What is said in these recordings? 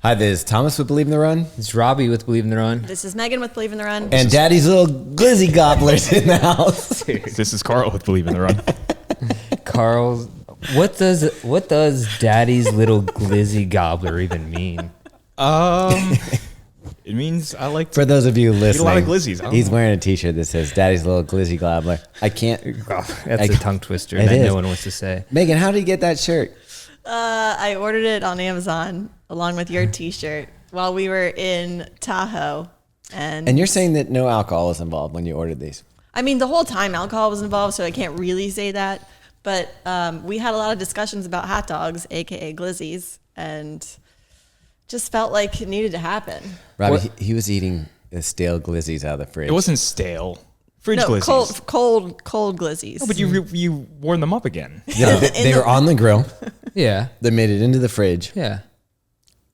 Hi, this is Thomas with Believe in the Run. It's Robbie with Believe in the Run. This is Megan with Believe in the Run. And Daddy's little glizzy gobblers in the house. This is Carl with Believe in the Run. Carl, what does Daddy's little glizzy gobbler even mean? It means I like to For those of you listening, eat a lot of glizzies. I don't he's know. wearing a t-shirt that says Daddy's little glizzy gobbler. I can't. That's a tongue twister It that is. no one wants to say. Megan, how did you get that shirt? I ordered it on Amazon along with your T-shirt while we were in Tahoe. And you're saying that no alcohol was involved when you ordered these. I mean, the whole time alcohol was involved, so I can't really say that. But we had a lot of discussions about hot dogs, aka glizzies, and just felt like it needed to happen. Robbie, he was eating the stale glizzies out of the fridge. It wasn't stale. Fridge No, glizzies. cold glizzies. No, but you warmed them up again. Yeah, they were on the grill. Yeah. They made it into the fridge. Yeah.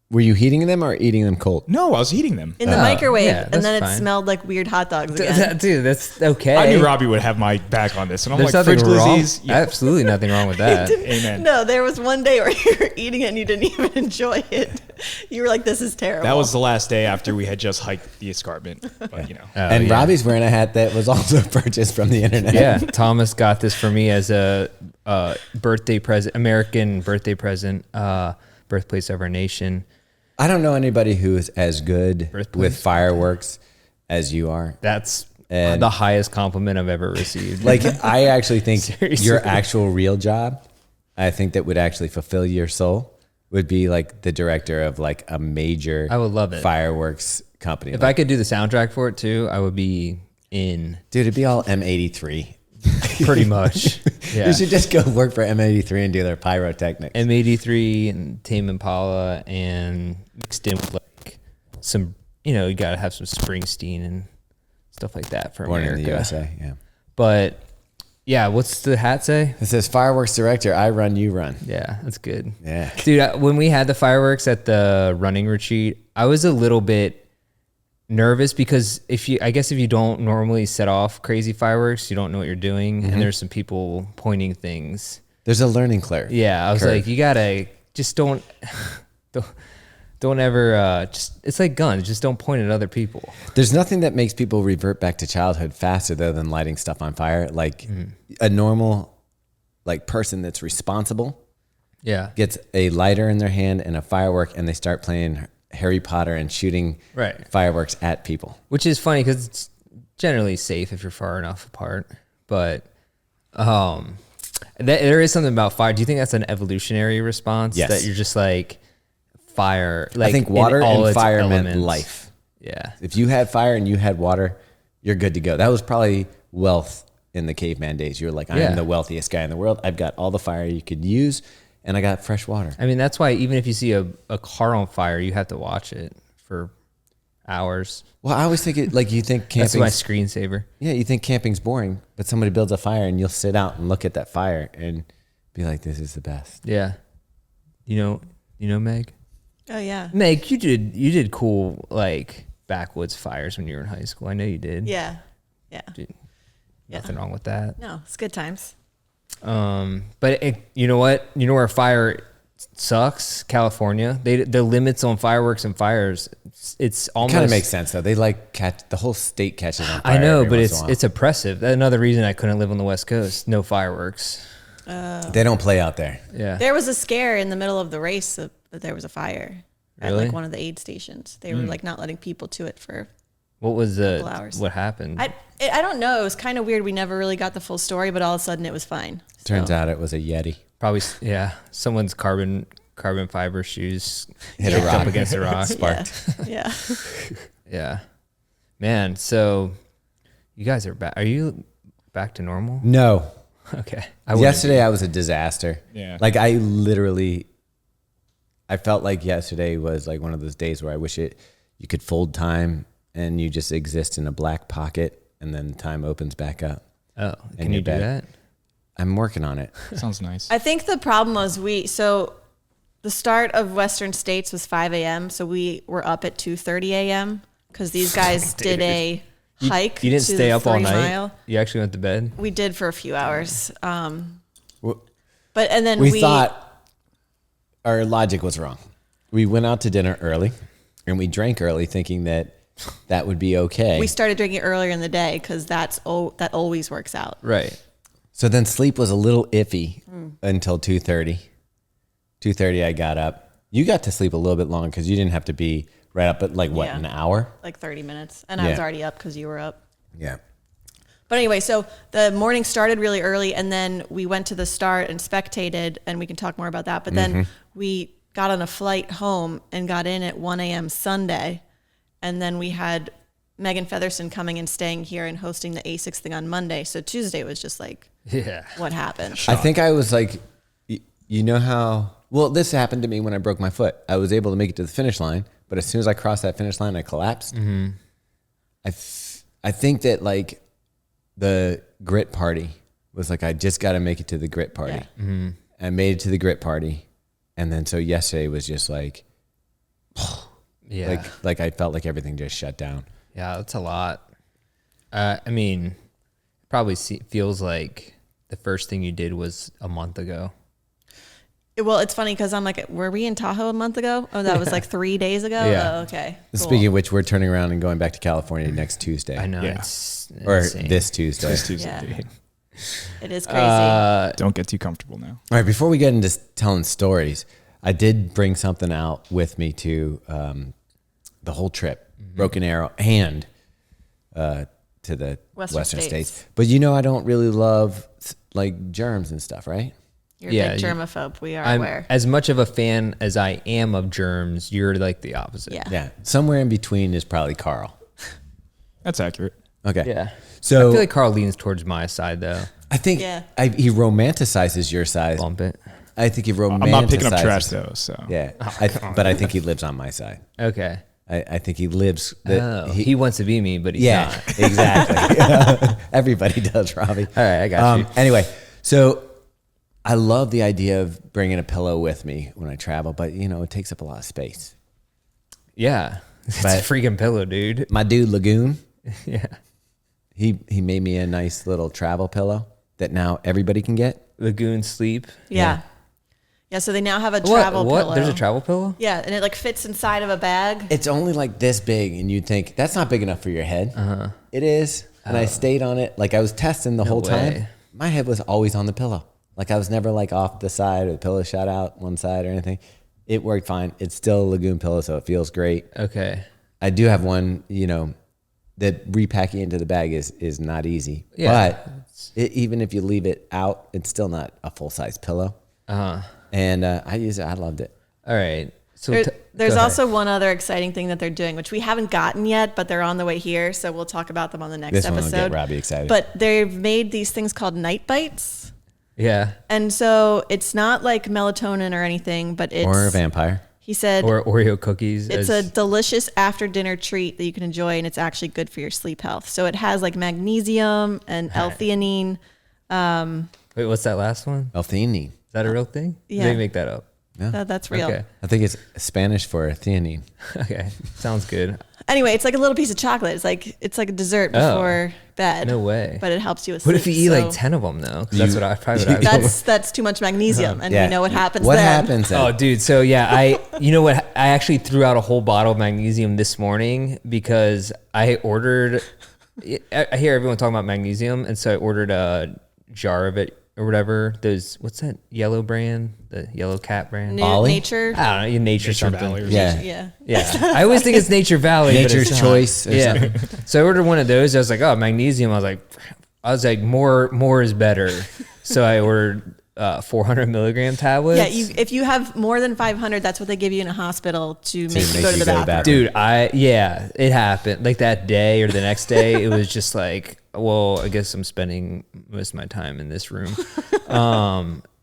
Were you heating them or eating them cold? No, I was eating them. in the microwave, yeah, and then it that's fine. smelled like weird hot dogs again. Dude, that's okay. I knew Robbie would have my back on this, and I'm There's like, nothing fridge wrong. glizzies. Yeah. Absolutely nothing wrong with that. Amen. No, there was one day where you were eating it and you didn't even enjoy it. You were like, "This is terrible." That was the last day after we had just hiked the escarpment. But you know, And yeah. Robbie's wearing a hat that was also purchased from the internet. Yeah, Thomas got this for me as a birthday present, American birthday present, birthplace of our nation. I don't know anybody who is as good Birthplace. with fireworks as you are. That's And- the highest compliment I've ever received. Like, I actually think Seriously. your actual real job, I think that would actually fulfill your soul, would be like the director of like a major I would love it. fireworks company. If Like, I could do the soundtrack for it too, I would be in dude, it'd be all M83. pretty much. Yeah. You should just go work for M83 and do their pyrotechnics. M83 and Tame Impala and mixed in with like some, you gotta have some Springsteen and stuff like that for Born America. in the USA, yeah. But yeah, what's the hat say? It says fireworks director, I run, you run. Yeah, that's good. Yeah. Dude, when we had the fireworks at the running retreat, I was a little bit nervous because if you don't normally set off crazy fireworks, you don't know what you're doing, and there's some people pointing things. There's a learning curve. Yeah, I was curve. like, you gotta just don't ever just. It's like guns, just don't point at other people. There's nothing that makes people revert back to childhood faster though than lighting stuff on fire. Like a normal like person that's responsible Yeah, gets a lighter in their hand and a firework and they start playing Harry Potter and shooting Right. fireworks at people. which is funny because it's generally safe if you're far enough apart. But there is something about fire. Do you think that's an evolutionary response? Yes. That you're just like fire. Like I think in water all and its fire meant elements. life. Yeah. If you had fire and you had water, you're good to go. That was probably wealth in the caveman days. You were like, I Yeah. am the wealthiest guy in the world. I've got all the fire you could use and I got fresh water. I mean, that's why even if you see a car on fire, you have to watch it for hours. Well, I always think it like you think That's my camping's screensaver. yeah, you think camping's boring, but somebody builds a fire and you'll sit out and look at that fire and be like, this is the best. Yeah. You know, Meg? Oh yeah, Meg, you did cool like backwoods fires when you were in high school. I know you did. yeah. Nothing wrong with that. No, it's good times. But you know what? You know where fire sucks? California. The limits on fireworks and fires. It's almost Kind of makes sense though. They like catch the whole state catches on fire. I know, every but once in a while. it's oppressive. That's another reason I couldn't live on the West Coast. No fireworks. They don't play out there. Yeah. There was a scare in the middle of the race that there was a fire at Really? like one of the aid stations. They were like not letting people to it for. What was Couple hours. what happened? I don't know. It was kind of weird. We never really got the full story, but all of a sudden it was fine. Turns out it was a Yeti. Probably yeah. Someone's carbon fiber shoes Hit a kicked rock. up against a rock. Sparked. Yeah. Yeah. Man, so you guys are back. Are you back to normal? No. Okay. Yesterday I was a disaster. Yeah. Like I felt like yesterday was like one of those days where I wish you could fold time and you just exist in a black pocket and then time opens back up. Oh, in can your you do bed. that? I'm working on it. sounds nice. I think the problem was the start of Western States was 5 a.m. So we were up at 2:30 a.m. because these guys did a hike. You didn't to stay the up all 3 night? mile. You actually went to bed? We did for a few hours. Well, But and then we thought our logic was wrong. we went out to dinner early, and we drank early, thinking that would be okay. We started drinking earlier in the day because that always works out. Right. So then sleep was a little iffy until 2:30. 2:30, I got up. You got to sleep a little bit longer because you didn't have to be right up at an hour? Like 30 minutes. And I was already up because you were up. Yeah. But anyway, so the morning started really early, and then we went to the start and spectated, and we can talk more about that. But then we got on a flight home and got in at 1 a.m. Sunday. And then we had Megan Featherston coming and staying here and hosting the ASICS thing on Monday. So Tuesday was just like, what happened? I think I was like, you know how, well, this happened to me when I broke my foot. I was able to make it to the finish line, but as soon as I crossed that finish line, I collapsed. I think that like the grit party was like, I just got to make it to the grit party. Yeah. I made it to the grit party. And then so yesterday was just like, Yeah. like I felt like everything just shut down. Yeah, that's a lot. I mean, it probably feels like the first thing you did was a month ago. Well, it's funny because I'm like, were we in Tahoe a month ago? Oh, that was like 3 days ago? Yeah. Oh, okay. Cool. Speaking of which, we're turning around and going back to California next Tuesday. I know. Yeah. It's Or insane. this Tuesday. This Tuesday. Yeah. It is crazy. Don't get too comfortable now. All right, before we get into telling stories, I did bring something out with me to the whole trip, Broken Arrow, and to the Western States. But I don't really love like germs and stuff, right? You're a big germaphobe. We are aware. As much of a fan as I am of germs, you're like the opposite. Yeah. Yeah, somewhere in between is probably Carl. That's accurate. Okay. Yeah. So I feel like Carl leans towards my side though. I think he romanticizes your side. Bump it. I think he romanticizes. I'm not picking up trash though, so. Yeah, but I think he lives on my side. Okay. I think he lives. He wants to be me, but he's not. Exactly. Everybody does, Robbie. All right, I got you. Anyway, so I love the idea of bringing a pillow with me when I travel, but it takes up a lot of space. Yeah. It's But- a freaking pillow, dude. My dude Lagoon, Yeah. he made me a nice little travel pillow that now everybody can get. Lagoon sleep. Yeah. Yeah, so they now have a travel What? pillow. There's a travel pillow? Yeah, and it like fits inside of a bag. It's only like this big, and you'd think that's not big enough for your head. It is, and I stayed on it. Like I was testing the whole time. way. My head was always on the pillow. Like I was never like off the side or the pillow shot out one side or anything. It worked fine. It's still a Lagoon pillow, so it feels great. Okay. I do have one, that repacking into the bag is not easy. Yeah. But even if you leave it out, it's still not a full size pillow. And I use it. I loved it. All right. So There's go ahead. also one other exciting thing that they're doing, which we haven't gotten yet, but they're on the way here. So we'll talk about them on the next This one will episode. get Robbie excited. But they've made these things called night bites. Yeah. And so it's not like melatonin or anything, but it's, Or a vampire. he said, Or Oreo cookies. it's a delicious after dinner treat that you can enjoy, and it's actually good for your sleep health. So it has like magnesium and L-theanine. Wait, what's that last one? L-theanine. Is that a real thing? Yeah. Did they make that up? That's real. Okay. I think it's Spanish for theanine. Okay. Sounds good. Anyway, it's like a little piece of chocolate. It's like a dessert before bed. No way. But it helps you with What sleep. if you eat like so 10 of them though? 'Cause that's what I would. that's too much magnesium, and Yeah. we know what happens What then. happens then? Oh, dude. So yeah, you know what? I actually threw out a whole bottle of magnesium this morning because I ordered. I hear everyone talking about magnesium, and so I ordered a jar of it or whatever. What's that yellow brand? The yellow cat brand. Ollie? Nature. I don't know. Nature something. Valley or Yeah. Yeah. Yeah, I always think it's Nature Valley. but Nature's it's not. Choice or Yeah. something. So I ordered one of those. I was like, oh, magnesium. I was like, more is better. So I ordered 400 milligram tablets. Yeah, if you have more than 500, that's what they give you in a hospital to make you go to the bathroom. Dude, it happened like that day or the next day. It was just like, well, I guess I'm spending most of my time in this room.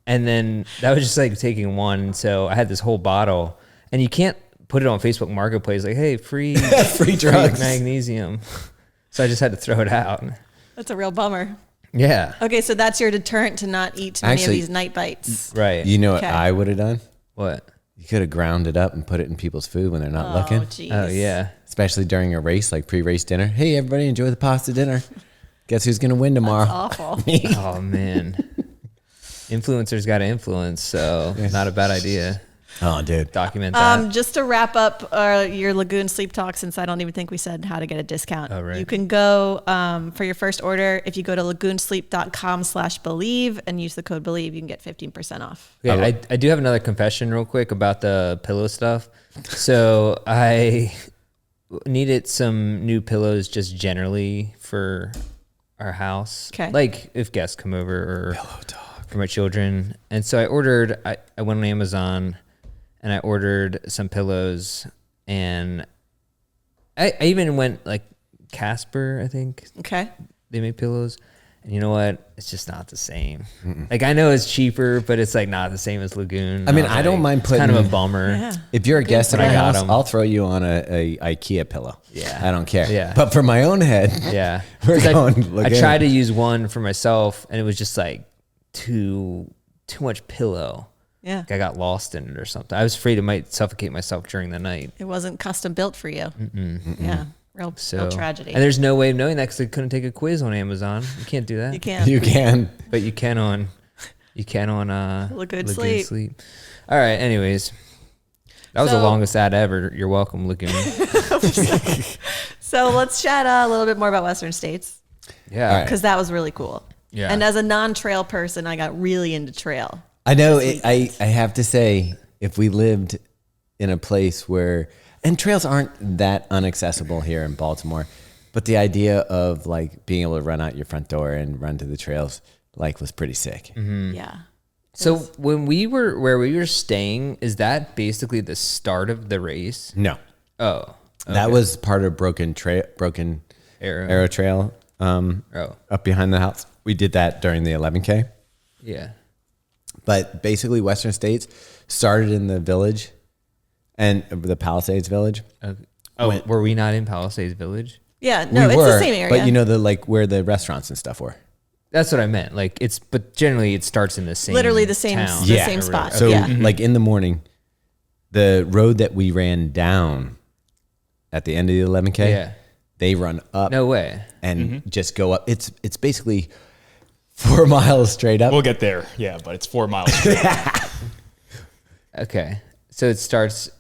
And then that was just like taking one. So I had this whole bottle, and you can't put it on Facebook Marketplace like, hey, free drugs. magnesium. So I just had to throw it out. That's a real bummer. Yeah. Okay, so that's your deterrent to not eat too many of Actually- these night bites. Right. You know what Okay. I would have done? What? You could have ground it up and put it in people's food when they're not Oh, looking. jeez. Oh, yeah. Especially during a race, like pre-race dinner. Hey, everybody, enjoy the pasta dinner. Guess who's going to win tomorrow? Awful. Oh, man. Influencers got to influence, so not a bad idea. Oh, dude. document that. Just to wrap up your Lagoon Sleep Talk, since I don't even think we said how to get a discount. Oh, right. You can go for your first order. If you go to lagoonsleep.com/believe and use the code BELIEVE, you can get 15% off. Okay, I do have another confession real quick about the pillow stuff. So I needed some new pillows just generally for our house. Okay. Like if guests come over or for my children. And so I went on Amazon and I ordered some pillows, and I even went like Casper, I think. Okay. They make pillows. And you know what? It's just not the same. Like I know it's cheaper, but it's like not the same as Lagoon. I mean, I don't mind it's kind of putting- a bummer. Yeah. If you're a guest at But my I got house, 'em. I'll throw you on a IKEA pillow. Yeah. I don't care. Yeah. But for my own head, Yeah. We're 'Cause going I Lagoon. tried to use one for myself, and it was just like too much pillow. Yeah. Like I got lost in it or something. I was afraid it might suffocate myself during the night. It wasn't custom built for you. Yeah. Real tragedy. And there's no way of knowing that because I couldn't take a quiz on Amazon. You can't do that. You can't. you can. But you can on Lagoon Sleep. All right. Anyways, that was the So- longest ad ever. You're welcome, Lagoon. So let's chat a little bit more about Western States, Yeah. All right. because that was really cool. Yeah. And as a non-trail person, I got really into trail. I know. I have to say, if we lived in a place where, and trails aren't that inaccessible here in Baltimore, but the idea of like being able to run out your front door and run to the trails like was pretty sick. Yeah. So when we were where we were staying, is that basically the start of the race? No, Oh, that was part of Broken Arrow. Arrow Trail Oh, up behind the house. We did that during the 11K. yeah. But basically, Western States started in the village and the Palisades Village. Okay. Oh, were we not in Palisades Village? Yeah. No, We it's were, the same area. but you know where the restaurants and stuff were. That's what I meant. Like but generally it starts in the same, literally the same, town. the Yeah. same spot. So, yeah. like in the morning, the road that we ran down at the end of the 11K, Yeah. they run up No way. and just go up. It's basically 4 miles straight up. We'll get there. Yeah, but it's 4 miles straight. Okay. So it starts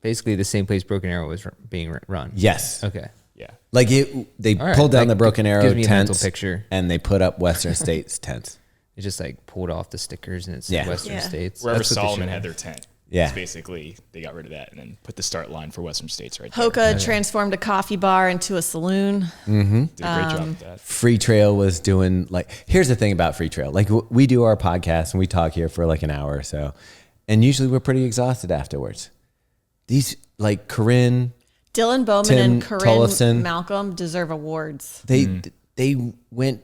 basically the same place Broken Arrow was being run. Yes. Okay. Yeah. Like they All right. pulled down That the Broken Arrow gives me a mental tents picture. and they put up Western States tents. It just like pulled off the stickers and it's Yeah. Western Yeah. States. Wherever That's what they Solomon should had have. their tent. Yeah. It's basically, they got rid of that and then put the start line for Western States right there. Hoka transformed a coffee bar into a saloon. Did a great job with that. Free Trail was doing here's the thing about Free Trail. Like we do our podcast and we talk here for like an hour or so. And usually we're pretty exhausted afterwards. These like Corinne, Dylan Bowman Tim and Corinne Tollefson. Malcolm deserve awards. they went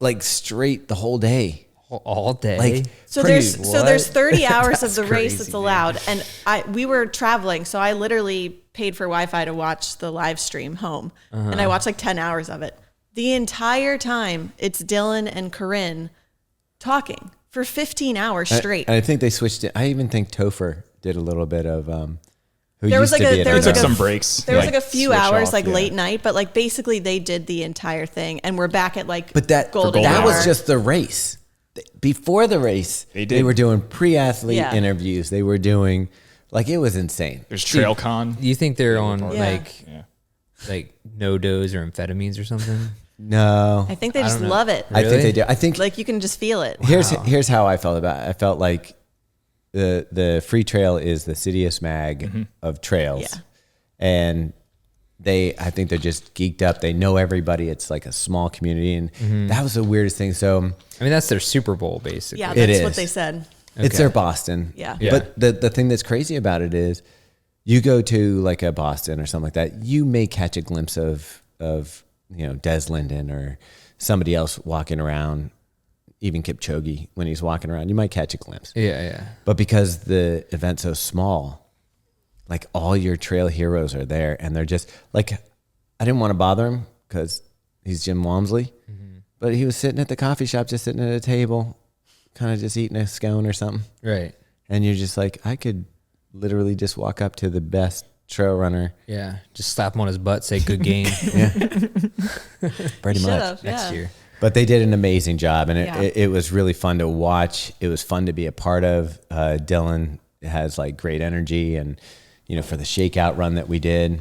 like straight the whole day. All day. Like So pretty- there's 30 hours of the race crazy, that's dude. allowed, and we were traveling, so I literally paid for Wi-Fi to watch the live stream home, and I watched like 10 hours of it. The entire time, it's Dylan and Corinne talking for 15 hours straight. And I think they switched it. I even think Topher did a little bit of who There was used like to be a at there the was took like time. a some breaks, There was like, like a few switch hours off, like yeah. late night, but like basically they did the entire thing, and we're back at like But that golden that hour. was just the race. Before the race, They they did. were doing pre-athlete Yeah. interviews. They were doing it was insane. There's TrailCon. you think they're on Yeah. Yeah. like no dose or amphetamines or something? No, I think they I just don't know. love it. I think Really? they do. I think Like you can just feel it. here's how I felt about it. I felt like the Free Trail is the Sidious mag of trails, Yeah. and I think they're just geeked up. They know everybody. It's like a small community, and that was the weirdest thing. So I mean, that's their Super Bowl basically. Yeah, It that's what is. they said. it's Okay. their Boston. Yeah. Yeah. But the thing that's crazy about it is, you go to like a Boston or something like that, you may catch a glimpse of Des Linden or somebody else walking around, even Kipchoge when he's walking around. You might catch a glimpse. Yeah, yeah. But because the event's so small, like all your trail heroes are there, and they're just like, I didn't want to bother him because he's Jim Walmsley, but he was sitting at the coffee shop, just sitting at a table, kind of just eating a scone or something. Right. And you're just like, I could literally just walk up to the best trail runner. Yeah. Just slap him on his butt, say good game Pretty much. Should've, next yeah. year. But they did an amazing job, and Yeah. it was really fun to watch. It was fun to be a part of. Dylan has like great energy, and for the shakeout run that we did,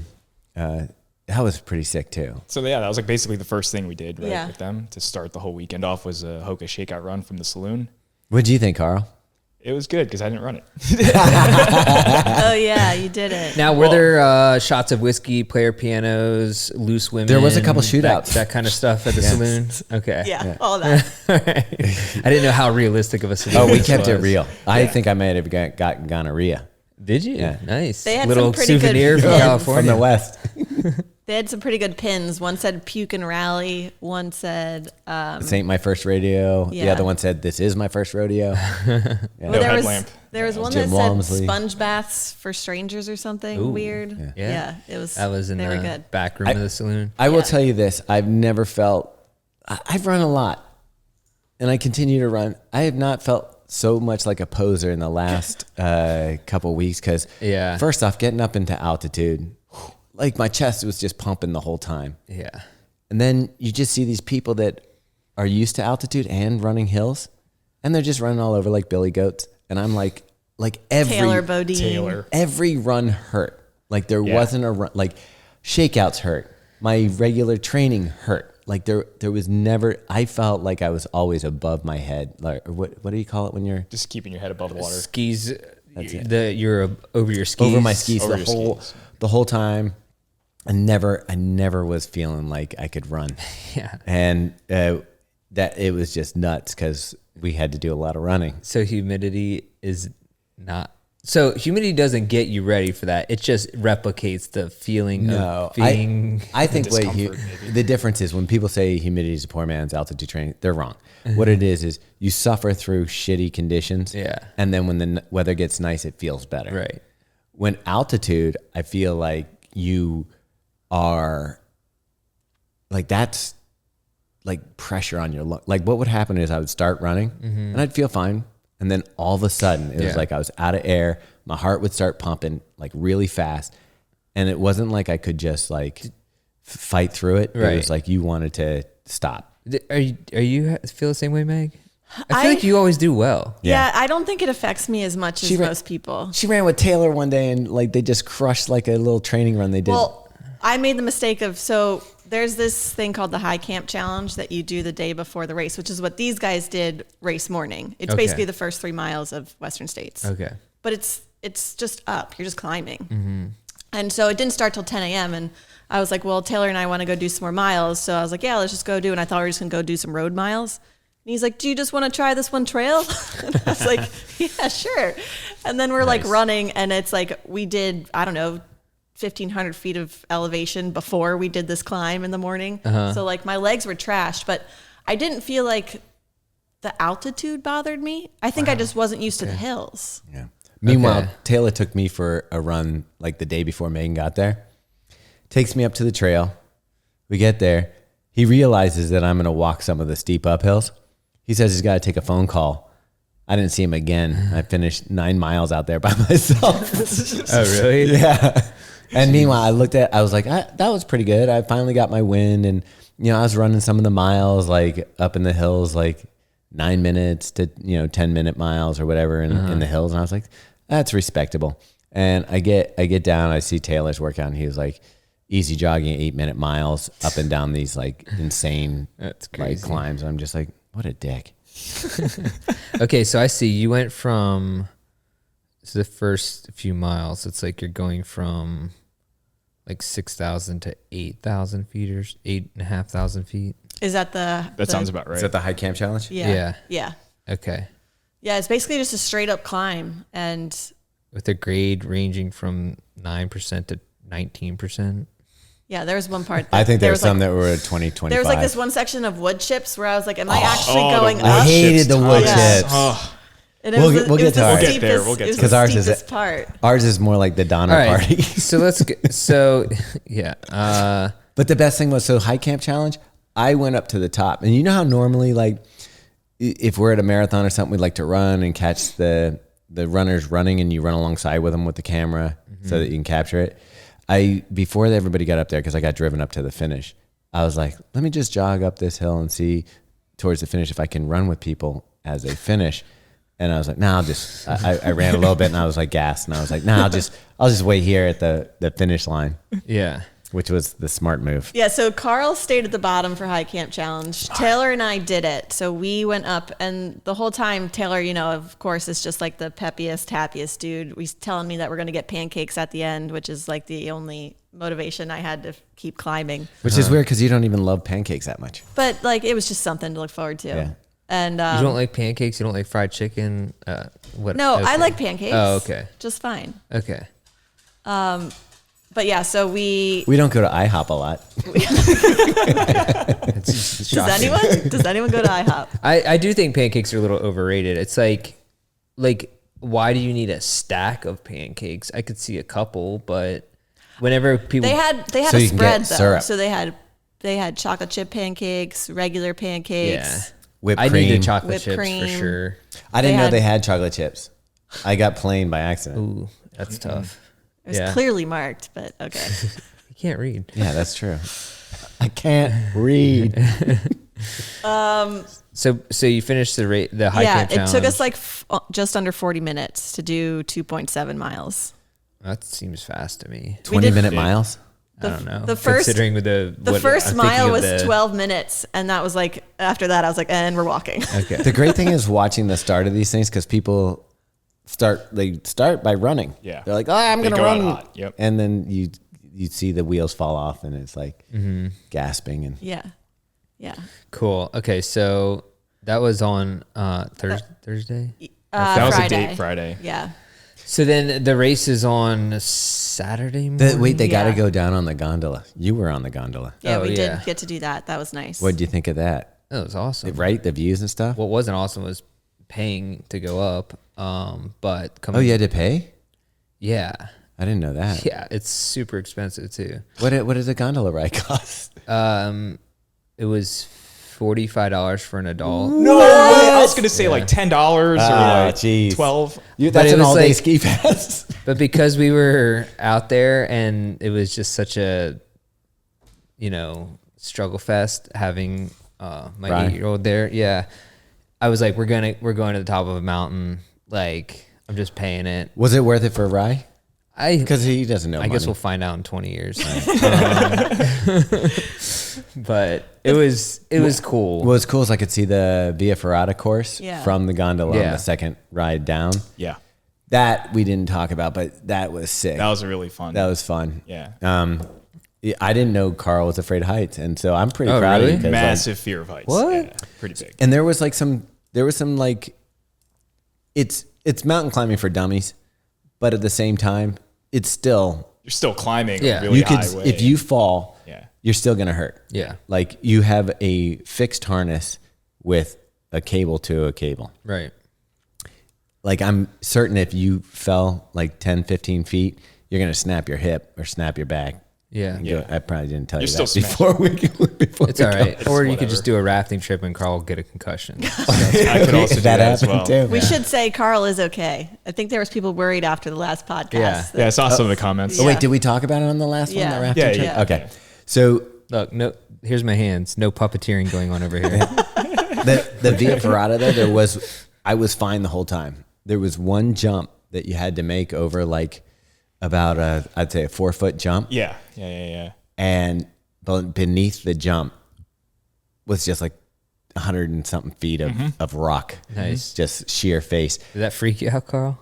that was pretty sick too. So yeah, that was like basically the first thing we did, right, Yeah. with them to start the whole weekend off was a Hoka shakeout run from the saloon. What do you think, Carl? It was good because I didn't run it. Oh yeah, you did it. Now, were there shots of whiskey, player pianos, loose women? There was a couple shootouts. That kind of stuff at the saloon? Okay. Yeah, all that. I didn't know how realistic of a saloon Oh, we this kept it was. real. I think I might have got gonorrhea. Did you? Yeah. Nice. They had little some pretty good souvenir from pins. California. From the West. They had some pretty good pins. One said "Puke and Rally." One said, This ain't my first rodeo. The Yeah. other one said, "This is my first rodeo." well, No there was headlamp. there was one Jim that Walmsley. said "Sponge baths for strangers" or something Ooh, weird. yeah. It was. That was in they were the good. back room of the saloon. I will Yeah. tell you this. I've never felt, I've run a lot and I continue to run. I have not felt so much like a poser in the last couple weeks. Cause Yeah. first off, getting up into altitude, like my chest was just pumping the whole time. Yeah. And then you just see these people that are used to altitude and running hills, and they're just running all over like billy goats. And I'm like Taylor Bodine. Taylor. every run hurt. Like there Yeah. wasn't a run, like shakeouts hurt. My regular training hurt. Like there was never, I felt like I was always above my head. Like, or what do you call it when you're Just keeping your head above the water. Skis. it. You're over your skis. over my skis Over the your whole, skis. the whole time. I never was feeling like I could run. Yeah. And that it was just nuts because we had to do a lot of running. So humidity is not. So humidity doesn't get you ready for that. It just replicates the feeling No, of being. I think discomfort, the difference is when people say humidity is a poor man's altitude training, they're wrong. What it is you suffer through shitty conditions. Yeah. And then when the weather gets nice, it feels better. Right. When altitude, I feel like you are like, that's like pressure on your lung. Like what would happen is I would start running and I'd feel fine. And then all of a sudden, it was Yeah. like I was out of air. My heart would start pumping like really fast. And it wasn't like I could just like fight through it. It Right. was like you wanted to stop. Are you feel the same way, Meg? I feel I- like you always do well. Yeah, I don't think it affects me as much as She most people. She ran with Taylor one day and like they just crushed like a little training run they did. Well, I made the mistake of, so there's this thing called the High Camp Challenge that you do the day before the race, which is what these guys did race morning. It's Okay. basically the first 3 miles of Western States. Okay. But it's just up. You're just climbing. And so it didn't start till 10 a.m. And I was like, well, Taylor and I want to go do some more miles. So I was like, yeah, let's just go do. And I thought we were just going to go do some road miles. And he's like, do you just want to try this one trail? And I was like, yeah, sure. And then we're like running, and it's like we did, I don't know, 1,500 feet of elevation before we did this climb in the morning. So like my legs were trashed, but I didn't feel like the altitude bothered me. I think I just wasn't used to the hills. Yeah. Meanwhile, Okay. Taylor took me for a run like the day before Megan got there. Takes me up to the trail. We get there. He realizes that I'm going to walk some of the steep uphills. He says he's got to take a phone call. I didn't see him again. I finished 9 miles out there by myself. Oh, really? Yeah. And meanwhile, I was like, that was pretty good. I finally got my win. And, I was running some of the miles like up in the hills, like 9 minutes to, 10-minute miles or whatever in the hills. And I was like, that's respectable. And I get down, I see Taylor's workout, and he was like, easy jogging 8-minute miles up and down these like insane That's like crazy. climbs. I'm just like, what a dick. Okay, so I see you went from the first few miles. It's like you're going from like 6,000 to 8,000 feet or 8,500 feet. Is that That sounds about right. Is that the high camp challenge? Yeah. Yeah. Yeah. Okay. Yeah. It's basically just a straight up climb. And With a grade ranging from 9% to 19%. yeah, there was one part. I think there were was some like, that were 20, 25. there was like this one section of wood chips where I was like, am I actually the going wood I up? hated the wood Yeah. chips. Oh, And We'll was get- the- we'll it was get to the ours. We'll get there, steepest- we'll get it was to the Because ours is steepest part. Ours is more like the Donner All right. party. So let's get, so yeah. But the best thing was, so high camp challenge, I went up to the top. And you know how normally, like, if we're at a marathon or something, we like to run and catch the runners running, and you run alongside with them with the camera so that you can capture it. Before everybody got up there, because I got driven up to the finish, I was like, let me just jog up this hill and see towards the finish if I can run with people as they finish. And I was like, nah, I ran a little bit and I was like gassed. And I was like, nah, I'll just wait here at the finish line. Yeah. Which was the smart move. Yeah, so Carl stayed at the bottom for High Camp Challenge. Taylor and I did it. So we went up, and the whole time, Taylor, of course, is just like the peppiest, happiest dude. He's telling me that we're going to get pancakes at the end, which is like the only motivation I had to keep climbing. Which is weird because you don't even love pancakes that much. But like, it was just something to look forward to. Yeah. And You don't like pancakes? You don't like fried chicken? What? no, okay. I like pancakes. Oh, okay. Just fine. Okay. But yeah, so we don't go to IHOP a lot. does anyone go to IHOP? I do think pancakes are a little overrated. It's like why do you need a stack of pancakes? I could see a couple, but whenever people They had So a you can spread get though. syrup. So they had chocolate chip pancakes, regular pancakes. yeah, Whipped I cream. need the chocolate Whipped chips cream. for sure. I didn't They know had- they had chocolate chips. I got plain by accident. Ooh, that's tough. It was Yeah. clearly marked, but okay. You can't read. Yeah, that's true. I can't read. So you finished the high Yeah, camp it challenge. took us like just under 40 minutes to do 2.7 miles. That seems fast to me. 20-minute miles? I don't know. the first- Considering with The what first I'm thinking mile of was the- 12 minutes, and that was like, after that, I was like, and we're walking. Okay. The great thing is watching the start of these things because people start by running. Yeah. They're like, oh, I'm They going to go out run. hot. Yep. And then you see the wheels fall off and it's like gasping. And Yeah. Yeah. Cool. Okay, so that was on Thursday. That was a Friday. date Friday. Yeah. So then the race is on Saturday morning. wait, they got to Yeah. go down on the gondola. You were on the gondola. Yeah, Oh, we yeah. did get to do that. That was nice. What did you think of that? That was awesome. Right? The views and stuff? What wasn't awesome was paying to go up. But Oh, you had to pay? yeah, I didn't know that. yeah, it's super expensive too. What does a gondola ride cost? It was $45 for an adult. No way! I was gonna say like $10 or like jeez. $12. That's it an was all-day like- ski pass. But because we were out there and it was just such a, struggle fest having my Right. 8-year-old there. Yeah. I was like, we're going to the top of a mountain. Like, I'm just paying it. Was it worth it for Rye? I Because he doesn't know guess money. we'll find out in 20 years. But it was cool. What was cool is I could see the Via Ferrata course Yeah. from the gondola on Yeah. the second ride down. Yeah, That we didn't talk about, but that was sick. that was really fun. That was fun. Yeah. Yeah, I didn't know Carl was afraid of heights, and so I'm pretty Oh, proud really? of you. 'cause, like, Massive fear of heights. What? Yeah, pretty big. and there was some like, it's mountain climbing for dummies, but at the same time, it's still You're still climbing. Yeah. A really you could high way. if you fall, Yeah. you're still gonna hurt. Yeah. Like you have a fixed harness with a cable to a cable. Right. Like I'm certain if you fell like 10, 15 feet, you're going to snap your hip or snap your back. Yeah. And go- I probably didn't tell You're you that still before before It's all right. Or you could whatever. just do a rafting trip and Carl get a concussion. I could also do that that as happened well. too. We should say Carl is okay. I think there was people worried after the last podcast. Yeah. Yeah, I saw some of the comments. Oh, wait, did we talk about it on the last Yeah. one? The rafting Yeah, trip? yeah. Okay. So Look, no, here's my hands. No puppeteering going on over here. the Via Ferrata though, I was fine the whole time. There was one jump that you had to make over like about I'd say a 4-foot jump. Yeah. And beneath the jump was just like 100 and something feet of rock. Nice. Just sheer face. Did that freak you out, Carl?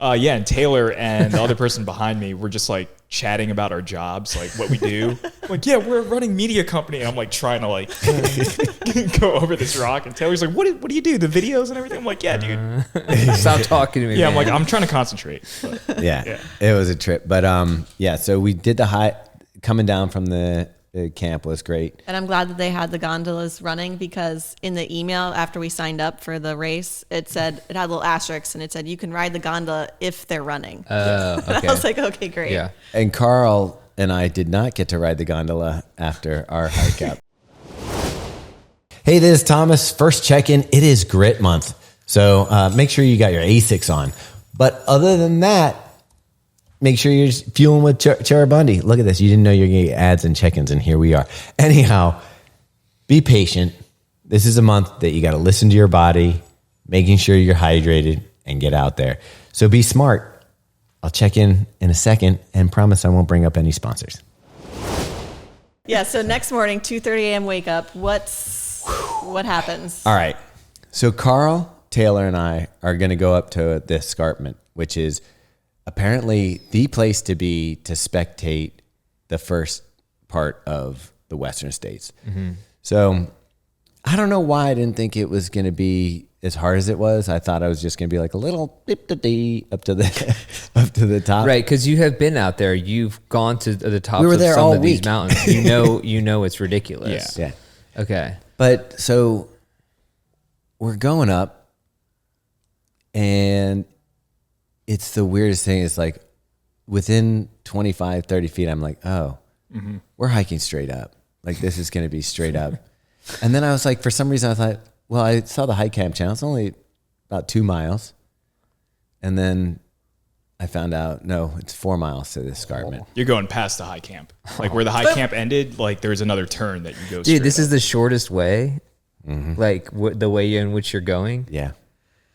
Yeah, and Taylor and the other person behind me were just like chatting about our jobs, like what we do. Like, yeah, we're a running media company, and I'm like trying to like go over this rock, and Taylor's like, what do you do? The videos and everything. I'm like, yeah, dude. Stop talking to me. Yeah, I'm man. like, I'm trying to concentrate. But Yeah, it was a trip. But yeah, so we did the high coming down from the camp was great. And I'm glad that they had the gondolas running because in the email after we signed up for the race, it had little asterisks and it said you can ride the gondola if they're running. And okay. I was like, okay, great. Yeah. And Carl and I did not get to ride the gondola after our hike up. Hey, this is Thomas. First check-in. It is grit month. So make sure you got your Asics on. But other than that, make sure you're fueling with Cheribundi. Look at this. You didn't know you're going to get ads and check-ins, and here we are. Anyhow, be patient. This is a month that you got to listen to your body, making sure you're hydrated, and get out there. So be smart. I'll check in a second and promise I won't bring up any sponsors. Yeah, so next morning, 2:30 a.m. wake up. What happens? All right. So Carl, Taylor, and I are going to go up to the Escarpment, which is apparently the place to be to spectate the first part of the Western States. Mm-hmm. So I don't know why I didn't think it was going to be as hard as it was. I thought I was just going to be like a little dip-da-dee up to the top. Right, because you have been out there. You've gone to the tops We were there of some all of these week. mountains. You know it's ridiculous. Yeah. Okay. But so we're going up, and it's the weirdest thing. It's like within 25, 30 feet, I'm like, oh, we're hiking straight up. Like this is going to be straight up. And then I was like, for some reason, I thought, well, I saw the hike camp channel. It's only about 2 miles. And then I found out, no, it's 4 miles to the Escarpment. You're going past the high camp. Like where the high camp ended, like there's another turn that you go straight Dude, this up. is the shortest way, like the way in which you're going. Yeah.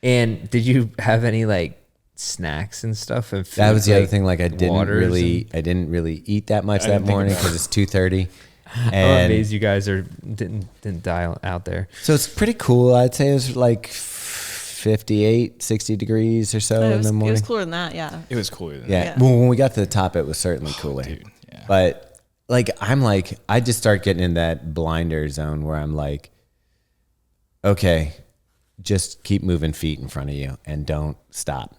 And did you have any like snacks and stuff? And That was the like, other thing. Like I didn't really eat that much that morning because it's 2:30. I'm And amazed you guys didn't dial out there. so it's pretty cool. I'd say it was like 58, 60 degrees or so in the It morning. was cooler than that, yeah. It was cooler than Yeah. Yeah. Well, when we got to the top, it was certainly cooler. dude, yeah. But I just start getting in that blinder zone where I'm like, okay, just keep moving feet in front of you and don't stop.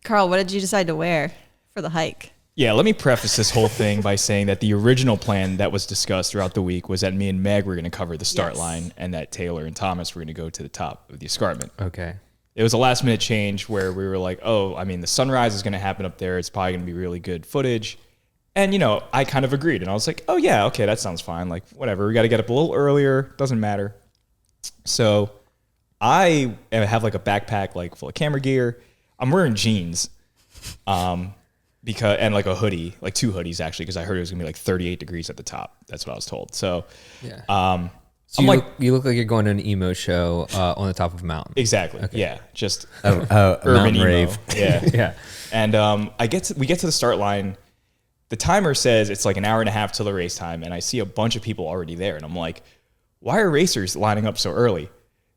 Carl, what did you decide to wear for the hike? Yeah, let me preface this whole thing by saying that the original plan that was discussed throughout the week was that me and Meg were going to cover the start Yes. line and that Taylor and Thomas were going to go to the top of the escarpment. Okay. It was a last minute change where we were like, oh, I mean, the sunrise is going to happen up there. It's probably going to be really good footage. And, you know, I kind of agreed. And I was like, oh, yeah, okay, that sounds fine. Like, whatever. We got to get up a little earlier. Doesn't matter. So I have like a backpack like full of camera gear. I'm wearing jeans. Because and like a hoodie, like 2 hoodies actually, because I heard it was gonna be like 38 degrees at the top. That's what I was told. So, Yeah. I'm So you, like, you look like you're going to an emo show on the top of a mountain. exactly, yeah, just A urban mountain emo. rave. Yeah, Yeah. And we get to the start line. The timer says it's like an hour and a half till the race time, and I see a bunch of people already there, and I'm like, why are racers lining up so early?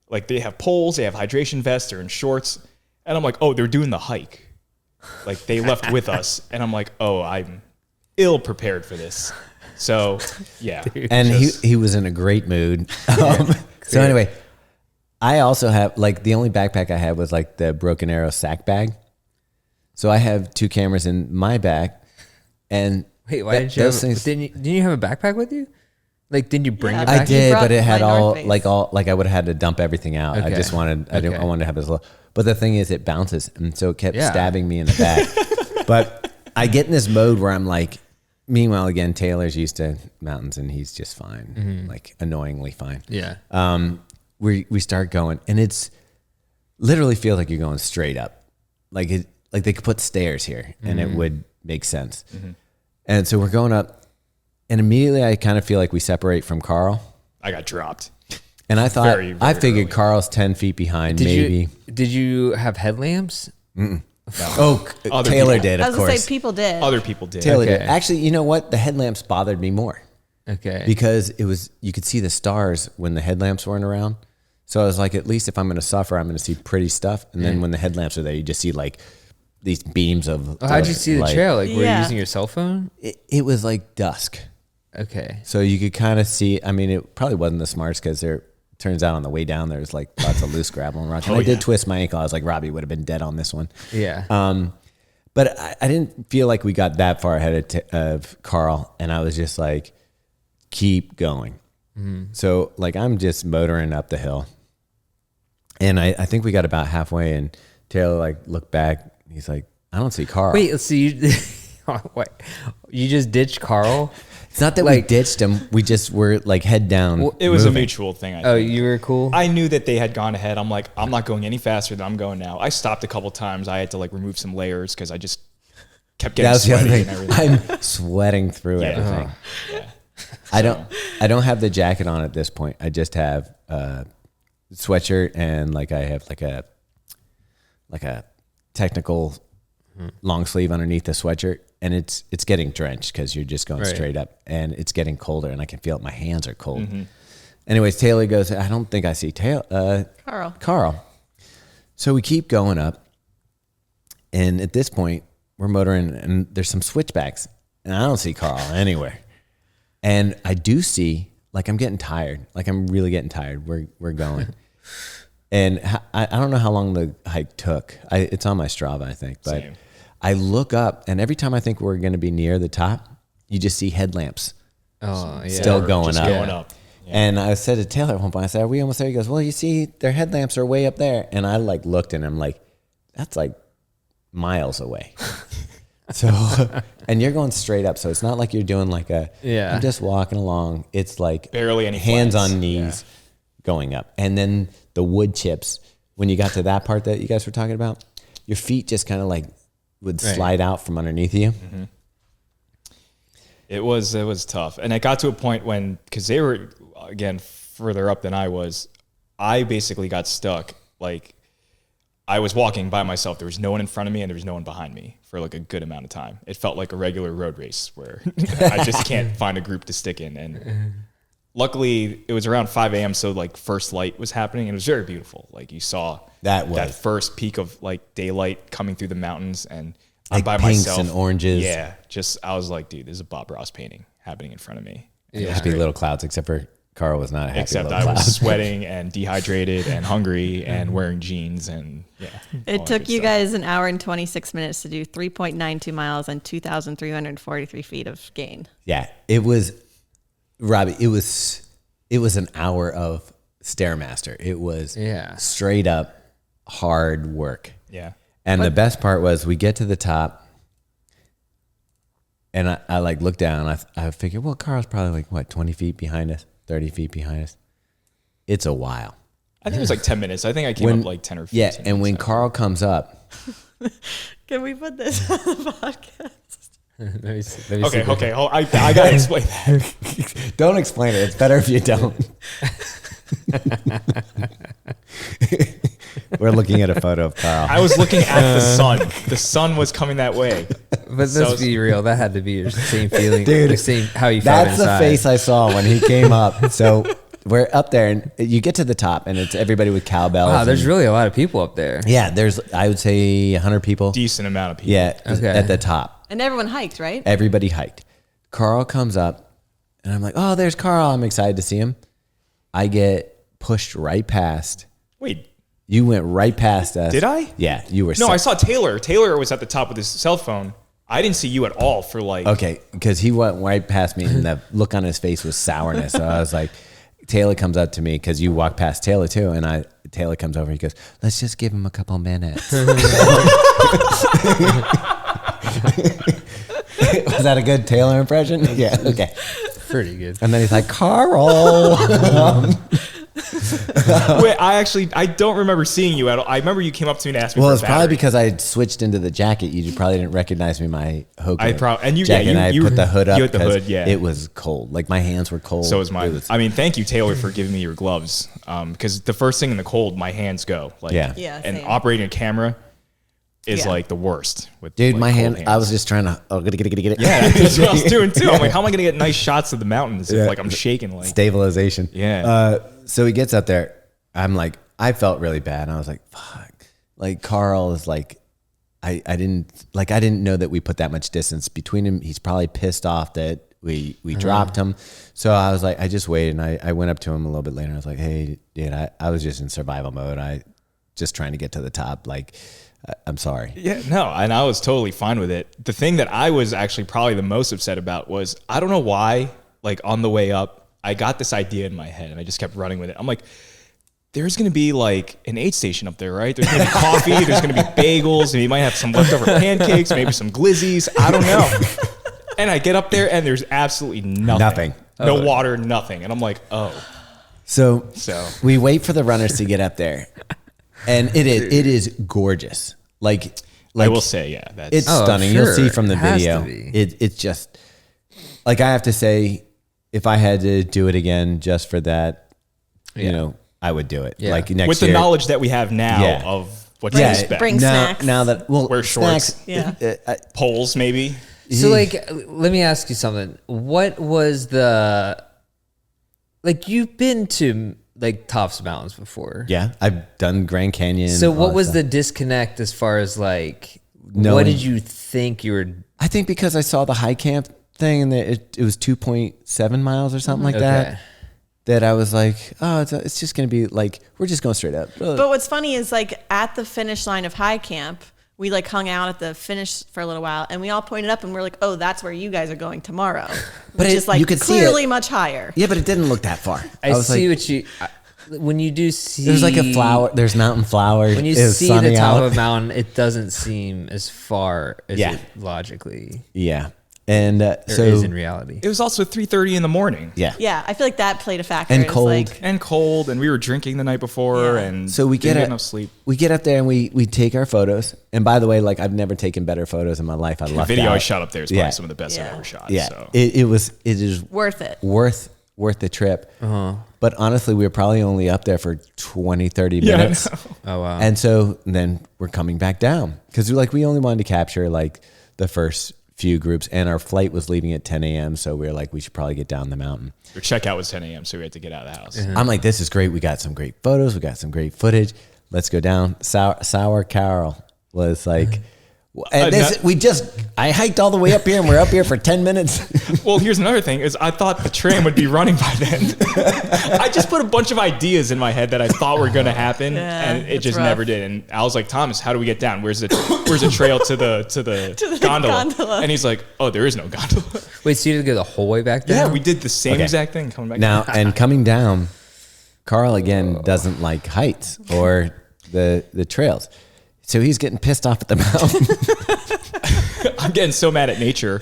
Like they have poles, they have hydration vests, they're in shorts, and I'm like, oh, they're doing the hike. Like they left with us, and I'm like, oh, I'm ill prepared for this. So yeah, And he was in a great mood. So anyway, I also have like the only backpack I had was like the Broken Arrow sack bag. So I have 2 cameras in my back, and Wait, why didn't you? Didn't you have a backpack with you? Like, didn't you bring Yeah. it I back? did, brought but it had my all North Face. like I would have had to dump everything out. I Okay. just wanted I Okay. wanted to have as little. But the thing is, it bounces, and so it kept Yeah. stabbing me in the back. But I get in this mode where I'm like, meanwhile, again, Taylor's used to mountains, and he's just fine, like annoyingly fine. Yeah. We start going, and it's literally feels like you're going straight up, like they could put stairs here, and it would make sense. And so we're going up, and immediately I kind of feel like we separate from Carl. I got dropped. And I thought, Very, I very figured early. Carl's 10 feet behind, maybe. Did you have headlamps? Oh, Other Taylor people. did, I of was going to course. say people did. Other people did. Taylor did. Okay. Actually, you know what? The headlamps bothered me more Okay. because you could see the stars when the headlamps weren't around. So I was like, at least if I'm going to suffer, I'm going to see pretty stuff. And then when the headlamps are there, you just see like these beams of. How'd you see the light. trail? Like, were you Yeah. using your cell phone? It was like dusk. Okay. So you could kind of see. I mean, it probably wasn't the smartest because there turns out on the way down there's like lots of loose gravel and rocks. And I did twist my ankle. I was like, Robbie would have been dead on this one. Yeah. But I didn't feel like we got that far ahead of Carl, and I was just like, keep going. So like I'm just motoring up the hill, and I think we got about halfway, and Taylor like looked back. He's like, I don't see Carl. Wait, let's see. Wait, you just ditched Carl? It's not that we ditched him. We just were like head down. It was a moving. mutual thing. I Oh, think. you were cool? I knew that they had gone ahead. I'm like, I'm not going any faster than I'm going now. I stopped a couple times. I had to like remove some layers because I just kept getting That was the other sweaty thing. and everything. I'm sweating through Yeah. everything. Yeah. I don't have the jacket on at this point. I just have sweatshirt and like I have like a technical long sleeve underneath the sweatshirt, and it's getting drenched because you're just going straight up, and it's getting colder, and I can feel it. My hands are cold. Anyways, Taylor goes, I don't think I see Carl. So we keep going up, and at this point we're motoring, and there's some switchbacks, and I don't see Carl anywhere. And I do see, like, I'm getting tired. Like, I'm really getting tired. We're going. And I don't know how long the hike took. It's on my Strava, I think. But Same. I look up, and every time I think we're going to be near the top, you just see headlamps still going up. Going up. Yeah. And I said to Taylor at one point, I said, are we almost there? He goes, well, you see, their headlamps are way up there. And I, like, looked, and I'm like, that's, like, miles away. So, and you're going straight up. So it's not like you're doing like I'm just walking along. It's like barely any hands flags. on knees going up. And then the wood chips, when you got to that part that you guys were talking about, your feet just kind of like would slide out from underneath you. Mm-hmm. It was tough. And it got to a point when, because they were, again, further up than I basically got stuck. Like, I was walking by myself. There was no one in front of me and there was no one behind me for like a good amount of time. It felt like a regular road race where I just can't find a group to stick in. And luckily it was around 5 a.m. So like first light was happening and it was very beautiful. Like you saw that first peak of like daylight coming through the mountains, and I'm like by pinks myself. and oranges. Yeah. I was like, dude, this is a Bob Ross painting happening in front of me. Happy little clouds, except for Carl was not a happy Except little I cloud. was sweating and dehydrated and hungry and wearing jeans and It took you guys an hour and 26 minutes to do 3.92 miles and 2,343 feet of gain. Yeah, it was, Robbie, it was an hour of Stairmaster. It was straight up hard work. Yeah. And the best part was we get to the top, and I like look down. I figured, well, Carl's probably like, what, 20 feet behind us, 30 feet behind us. It's a while. I think it was like 10 minutes. I think I came up like 10 or 15 Yeah, minutes and when after. Carl comes up. Can we put this on the podcast? Let me see Okay. I got to explain that. Don't explain it. It's better if you don't. We're looking at a photo of Carl. I was looking at the sun. The sun was coming that way. But let's be real. That had to be your same feeling. Dude, the same how you felt That's inside. the face I saw when he came up. So we're up there, and you get to the top, and it's everybody with cowbells. Wow, there's really a lot of people up there. Yeah, there's, I would say, 100 people. Decent amount of people. Yeah, at the top. And everyone hiked, right? Everybody hiked. Carl comes up, and I'm like, oh, there's Carl. I'm excited to see him. I get pushed right past. Wait. You went right past us. Did I? Yeah, you were. No, I saw Taylor. Taylor was at the top with his cell phone. I didn't see you at all for like. Okay, because he went right past me, and the look on his face was sourness. So I was like, Taylor comes up to me because you walk past Taylor too, and Taylor comes over. He goes, "Let's just give him a couple minutes." Was that a good Taylor impression? Yeah. Okay. Pretty good. And then he's like, Carl. Wait, I don't remember seeing you at all. I remember you came up to me and asked me. Well, for it's a probably battery. because I had switched into the jacket. You probably didn't recognize me. My Hoka and you, jacket. yeah, and I you put the hood up. You had the 'cause hood, yeah. It was cold. Like my hands were cold. So was mine. I mean, thank you, Taylor, for giving me your gloves. Because the first thing in the cold, my hands go. Like, Yeah, and same. operating a camera is Yeah. like the worst. With Dude, like, my cold hand. I hands. was just trying to. Oh, get it. Yeah, that's what I was doing too. I'm like, how am I gonna get nice shots of the mountains if like I'm shaking? Like, Stabilization. Yeah. So he gets up there. I'm like, I felt really bad. And I was like, fuck. Like Carl is like, I didn't know that we put that much distance between him. He's probably pissed off that we dropped him. So I was like, I just waited, and I went up to him a little bit later. I was like, hey, dude, I was just in survival mode. I just trying to get to the top. Like, I'm sorry. yeah, no, and I was totally fine with it. The thing that I was actually probably the most upset about was, I don't know why, like on the way up, I got this idea in my head and I just kept running with it. I'm like, there's going to be like an aid station up there, right? There's going to be coffee, there's going to be bagels, and you might have some leftover pancakes, maybe some glizzies. I don't know. And I get up there and there's absolutely nothing. No water, nothing. And I'm like, oh. So we wait for the runners to get up there, and it is gorgeous. Like I will say, yeah, that's it's stunning. You'll sure. see from the It has video. to be. It's just like, I have to say, if I had to do it again just for that, you know, I would do it. Yeah. Like next With year. the knowledge that we have now Yeah. of what to Yeah, expect. bring snacks. now that Wear shorts. snacks, Yeah. Poles, maybe. So like, let me ask you something. What was you've been to like tops mountains before? yeah, I've done Grand Canyon. So all what that was stuff. the disconnect as far as like, Knowing- what did you think you were? I think because I saw the high camp thing and it was 2.7 miles or something like that. That I was like, oh, it's just going to be like, we're just going straight up. But what's funny is like at the finish line of high camp, we like hung out at the finish for a little while and we all pointed up and we're like, oh, that's where you guys are going tomorrow. But which is like you could see clearly it. much higher. Yeah, but it didn't look that far. I was see like, what you. When you do see, there's like a flower. There's mountain flowers. When you it was see the sunny top out. of a mountain, it doesn't seem as far as Yeah. it logically Yeah, and is in reality. It was also 3:30 in the morning. yeah, Yeah, I feel like that played a factor. And It's cold. like, And cold, and we were drinking the night before, Yeah. and So we didn't get get it. enough sleep. We get up there and we take our photos. And by the way, like I've never taken better photos in my life. I The lucked video out. I shot up there is probably Yeah. some of the best Yeah. I've ever shot. Yeah, So. it is worth it. worth the trip. But honestly, we were probably only up there for 20, 30 Yeah, I minutes. know. Oh wow! And so then we're coming back down because we only wanted to capture like the first few groups, and our flight was leaving at 10 a.m. So we were like, we should probably get down the mountain. Your checkout was 10 a.m., so we had to get out of the house. I'm like, this is great. We got some great photos. We got some great footage. Let's go down. Sour Carol was like, and I hiked all the way up here and we're up here for 10 minutes. Well, here's another thing: is I thought the tram would be running by then. I just put a bunch of ideas in my head that I thought were going to happen, Yeah, and it it's just rough. never did. And I was like, Thomas, how do we get down? Where's the trail to the gondola? And he's like, oh, there is no gondola. Wait, so you had to go the whole way back down? Yeah, we did the same Okay. exact thing coming back Now, down. and coming down, Carl again doesn't like heights or the trails. So he's getting pissed off at the mountain. I'm getting so mad at nature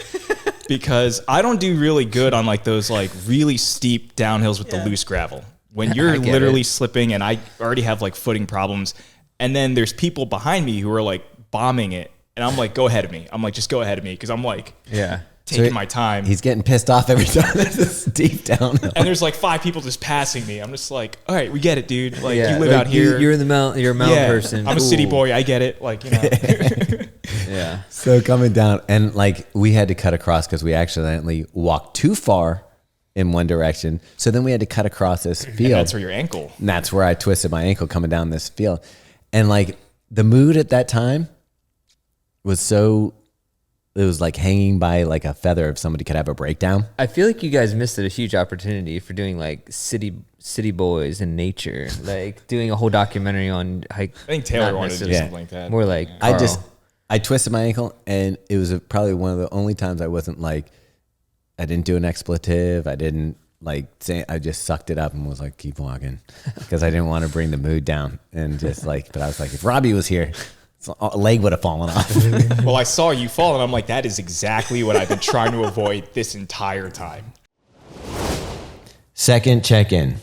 because I don't do really good on like those like really steep downhills with the loose gravel. When you're I get literally it. slipping and I already have like footing problems, and then there's people behind me who are like bombing it, and I'm like, go ahead of me. I'm like, just go ahead of me because I'm like Yeah. taking my time. He's getting pissed off every time there's a steep downhill. And there's like 5 people just passing me. I'm just like, all right, we get it, dude. Like Yeah, you live like, out here. You're in the mountain. You're a mountain person. I'm a city Cool. boy. I get it. Like, you know. Yeah. So coming down, and like we had to cut across because we accidentally walked too far in one direction. So then we had to cut across this And field. that's where your ankle. And that's where I twisted my ankle coming down this field. And like the mood at that time was so, it was like hanging by like a feather if somebody could have a breakdown. I feel like you guys missed a huge opportunity for doing like city boys and nature, like doing a whole documentary on hike. I think Taylor not wanted to do necessarily- something like that. More like I twisted my ankle, and it was probably one of the only times I wasn't like, I didn't do an expletive. I didn't like say, I just sucked it up and was like, keep walking because I didn't want to bring the mood down and just like, but I was like, if Robbie was here, a leg would have fallen off. Well, I saw you fall, and I'm like, that is exactly what I've been trying to avoid this entire time. Second check-in.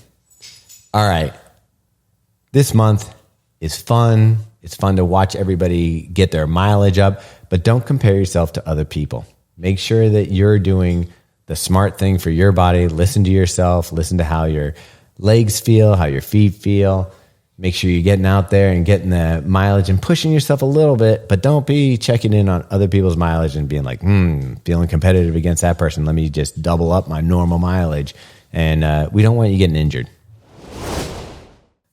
All right. This month is fun. It's fun to watch everybody get their mileage up, but don't compare yourself to other people. Make sure that you're doing the smart thing for your body. Listen to yourself. Listen to how your legs feel, how your feet feel. Make sure you're getting out there and getting the mileage and pushing yourself a little bit, but don't be checking in on other people's mileage and being like, feeling competitive against that person. Let me just double up my normal mileage. And we don't want you getting injured.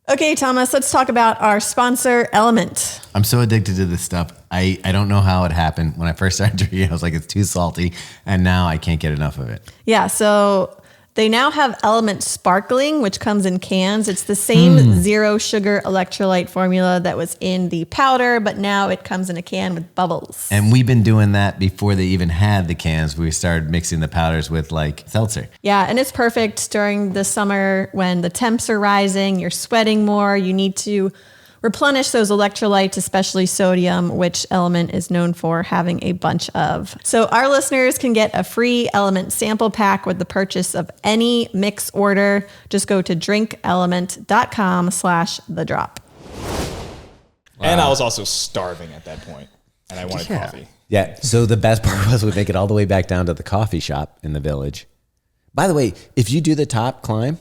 Okay, Thomas, let's talk about our sponsor, LMNT. I'm so addicted to this stuff. I don't know how it happened. When I first started drinking, I was like, it's too salty. And now I can't get enough of it. Yeah, so they now have LMNT Sparkling, which comes in cans. It's the same zero sugar electrolyte formula that was in the powder, but now it comes in a can with bubbles. And we've been doing that before they even had the cans. We started mixing the powders with like seltzer. Yeah, and it's perfect during the summer when the temps are rising, you're sweating more, you need to replenish those electrolytes, especially sodium, which LMNT is known for having a bunch of. So our listeners can get a free LMNT sample pack with the purchase of any mix order. Just go to drinklmnt.com/thedrop. And I was also starving at that point, and I wanted coffee. Yeah. So the best part was we make it all the way back down to the coffee shop in the village. By the way, if you do the top climb,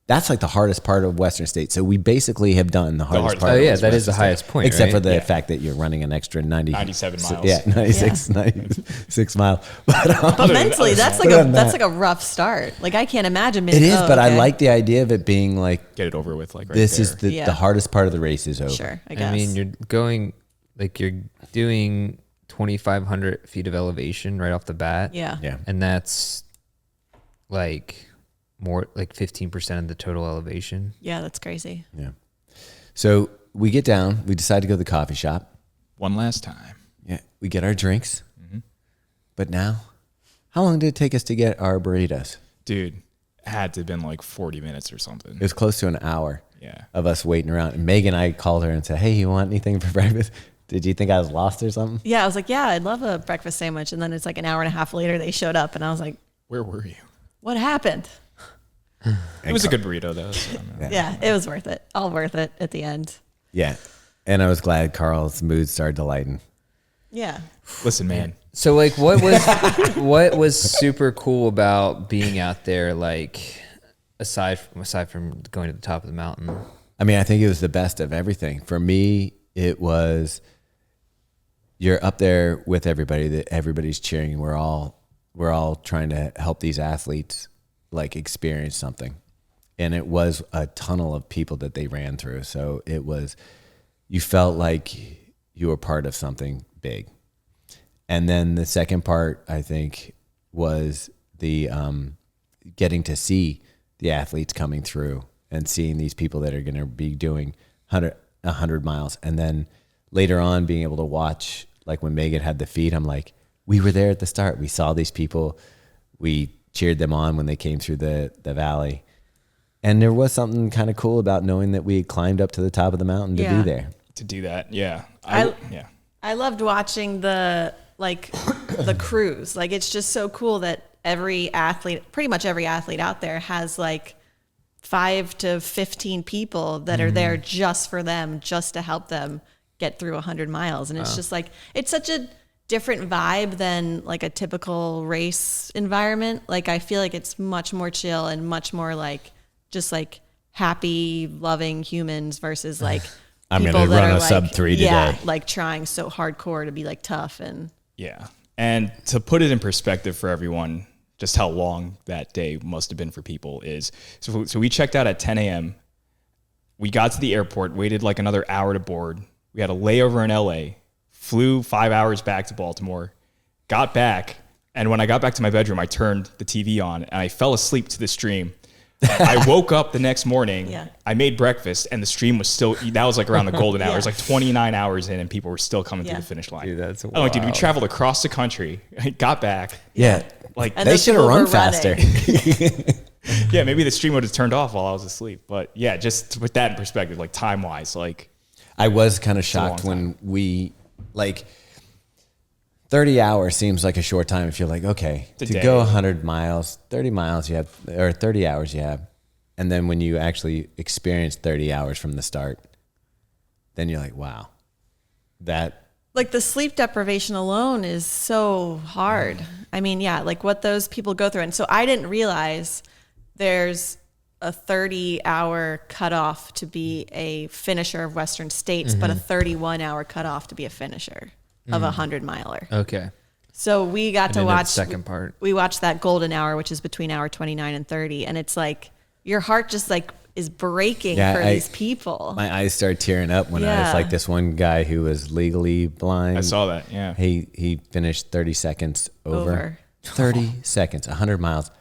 That's like the hardest part of Western States. So we basically have done the hardest part. Oh of yeah, Western that is the States. highest point, Except right? for the fact that you're running an extra 97 miles. Yeah, 96 miles. But mentally, that's like than that's that- like a rough start. Like I can't imagine being. It is, oh, but I okay. like the idea of it being like, Get it over with, like right this there. is the Yeah. hardest part of the race is over. Sure, I guess. I mean, you're doing 2,500 feet of elevation right off the bat. yeah. Yeah. And that's like more like 15% of the total elevation. Yeah, that's crazy. Yeah. So we get down, we decide to go to the coffee shop. One last time. Yeah. We get our drinks. But now, how long did it take us to get our burritos? Dude, had to have been like 40 minutes or something. It was close to an hour Yeah. of us waiting around. And Megan, I called her and said, hey, you want anything for breakfast? Did you think I was lost or something? Yeah, I was like, yeah, I'd love a breakfast sandwich. And then it's like an hour and a half later, they showed up, and I was like, Where were you? what happened? It was a good burrito, though. So I don't know. Yeah, it was worth it. All worth it at the end. Yeah. And I was glad Carl's mood started to lighten. Yeah. Listen, man. So like what was super cool about being out there, like aside from going to the top of the mountain? I mean, I think it was the best of everything. For me, it was you're up there with everybody, that everybody's cheering. We're all trying to help these athletes like experience something. And it was a tunnel of people that they ran through. So you felt like you were part of something big. And then the second part, I think, was the getting to see the athletes coming through and seeing these people that are going to be doing 100 miles. And then later on being able to watch, like when Megan had the feed, I'm like, we were there at the start. We saw these people. We cheered them on when they came through the valley. And there was something kind of cool about knowing that we had climbed up to the top of the mountain to Yeah. be there. To do that, yeah. Yeah. I loved watching the crews. Like it's just so cool that pretty much every athlete out there has like 5 to 15 people that are there just for them, just to help them get through 100 miles. And it's just like, it's such a different vibe than like a typical race environment. Like I feel like it's much more chill and much more like just like happy, loving humans versus like I'm people gonna that run are a like, sub 3 yeah, today. like trying so hardcore to be like tough and Yeah. And to put it in perspective for everyone, just how long that day must have been for people is, so we checked out at 10 a.m. We got to the airport, waited like another hour to board. We had a layover in LA, flew 5 hours back to Baltimore, got back. And when I got back to my bedroom, I turned the TV on and I fell asleep to the stream. I woke up the next morning. Yeah. I made breakfast and the stream was still, that was like around the golden hour. Yeah. It was like 29 hours in and people were still coming Yeah. through the finish line. Dude, that's I'm like, dude, we wild. traveled across the country, got back. Yeah. Like, And They those should have people run were faster. running. yeah, maybe the stream would have turned off while I was asleep. But yeah, just with that in perspective, like time wise, like I was kind of a shocked long when we, like, 30 hours seems like a short time if you're like, okay, It's a to day. go 100 miles, 30 miles you have, or 30 hours you have. And then when you actually experience 30 hours from the start, then you're like, wow, that, like the sleep deprivation alone is so hard. I mean, yeah, like what those people go through. And so I didn't realize there's a 30-hour cutoff to be a finisher of Western States, but a 31-hour cutoff to be a finisher of a 100-miler. Okay. So we got to then the watch second part. We watched that golden hour, which is between hour 29 and 30, and it's like your heart just like is breaking Yeah, for I- these people. my eyes started tearing up when I was Yeah. like this one guy who was legally blind. I saw that. Yeah. He finished 30 seconds over. 30 seconds, 100 miles,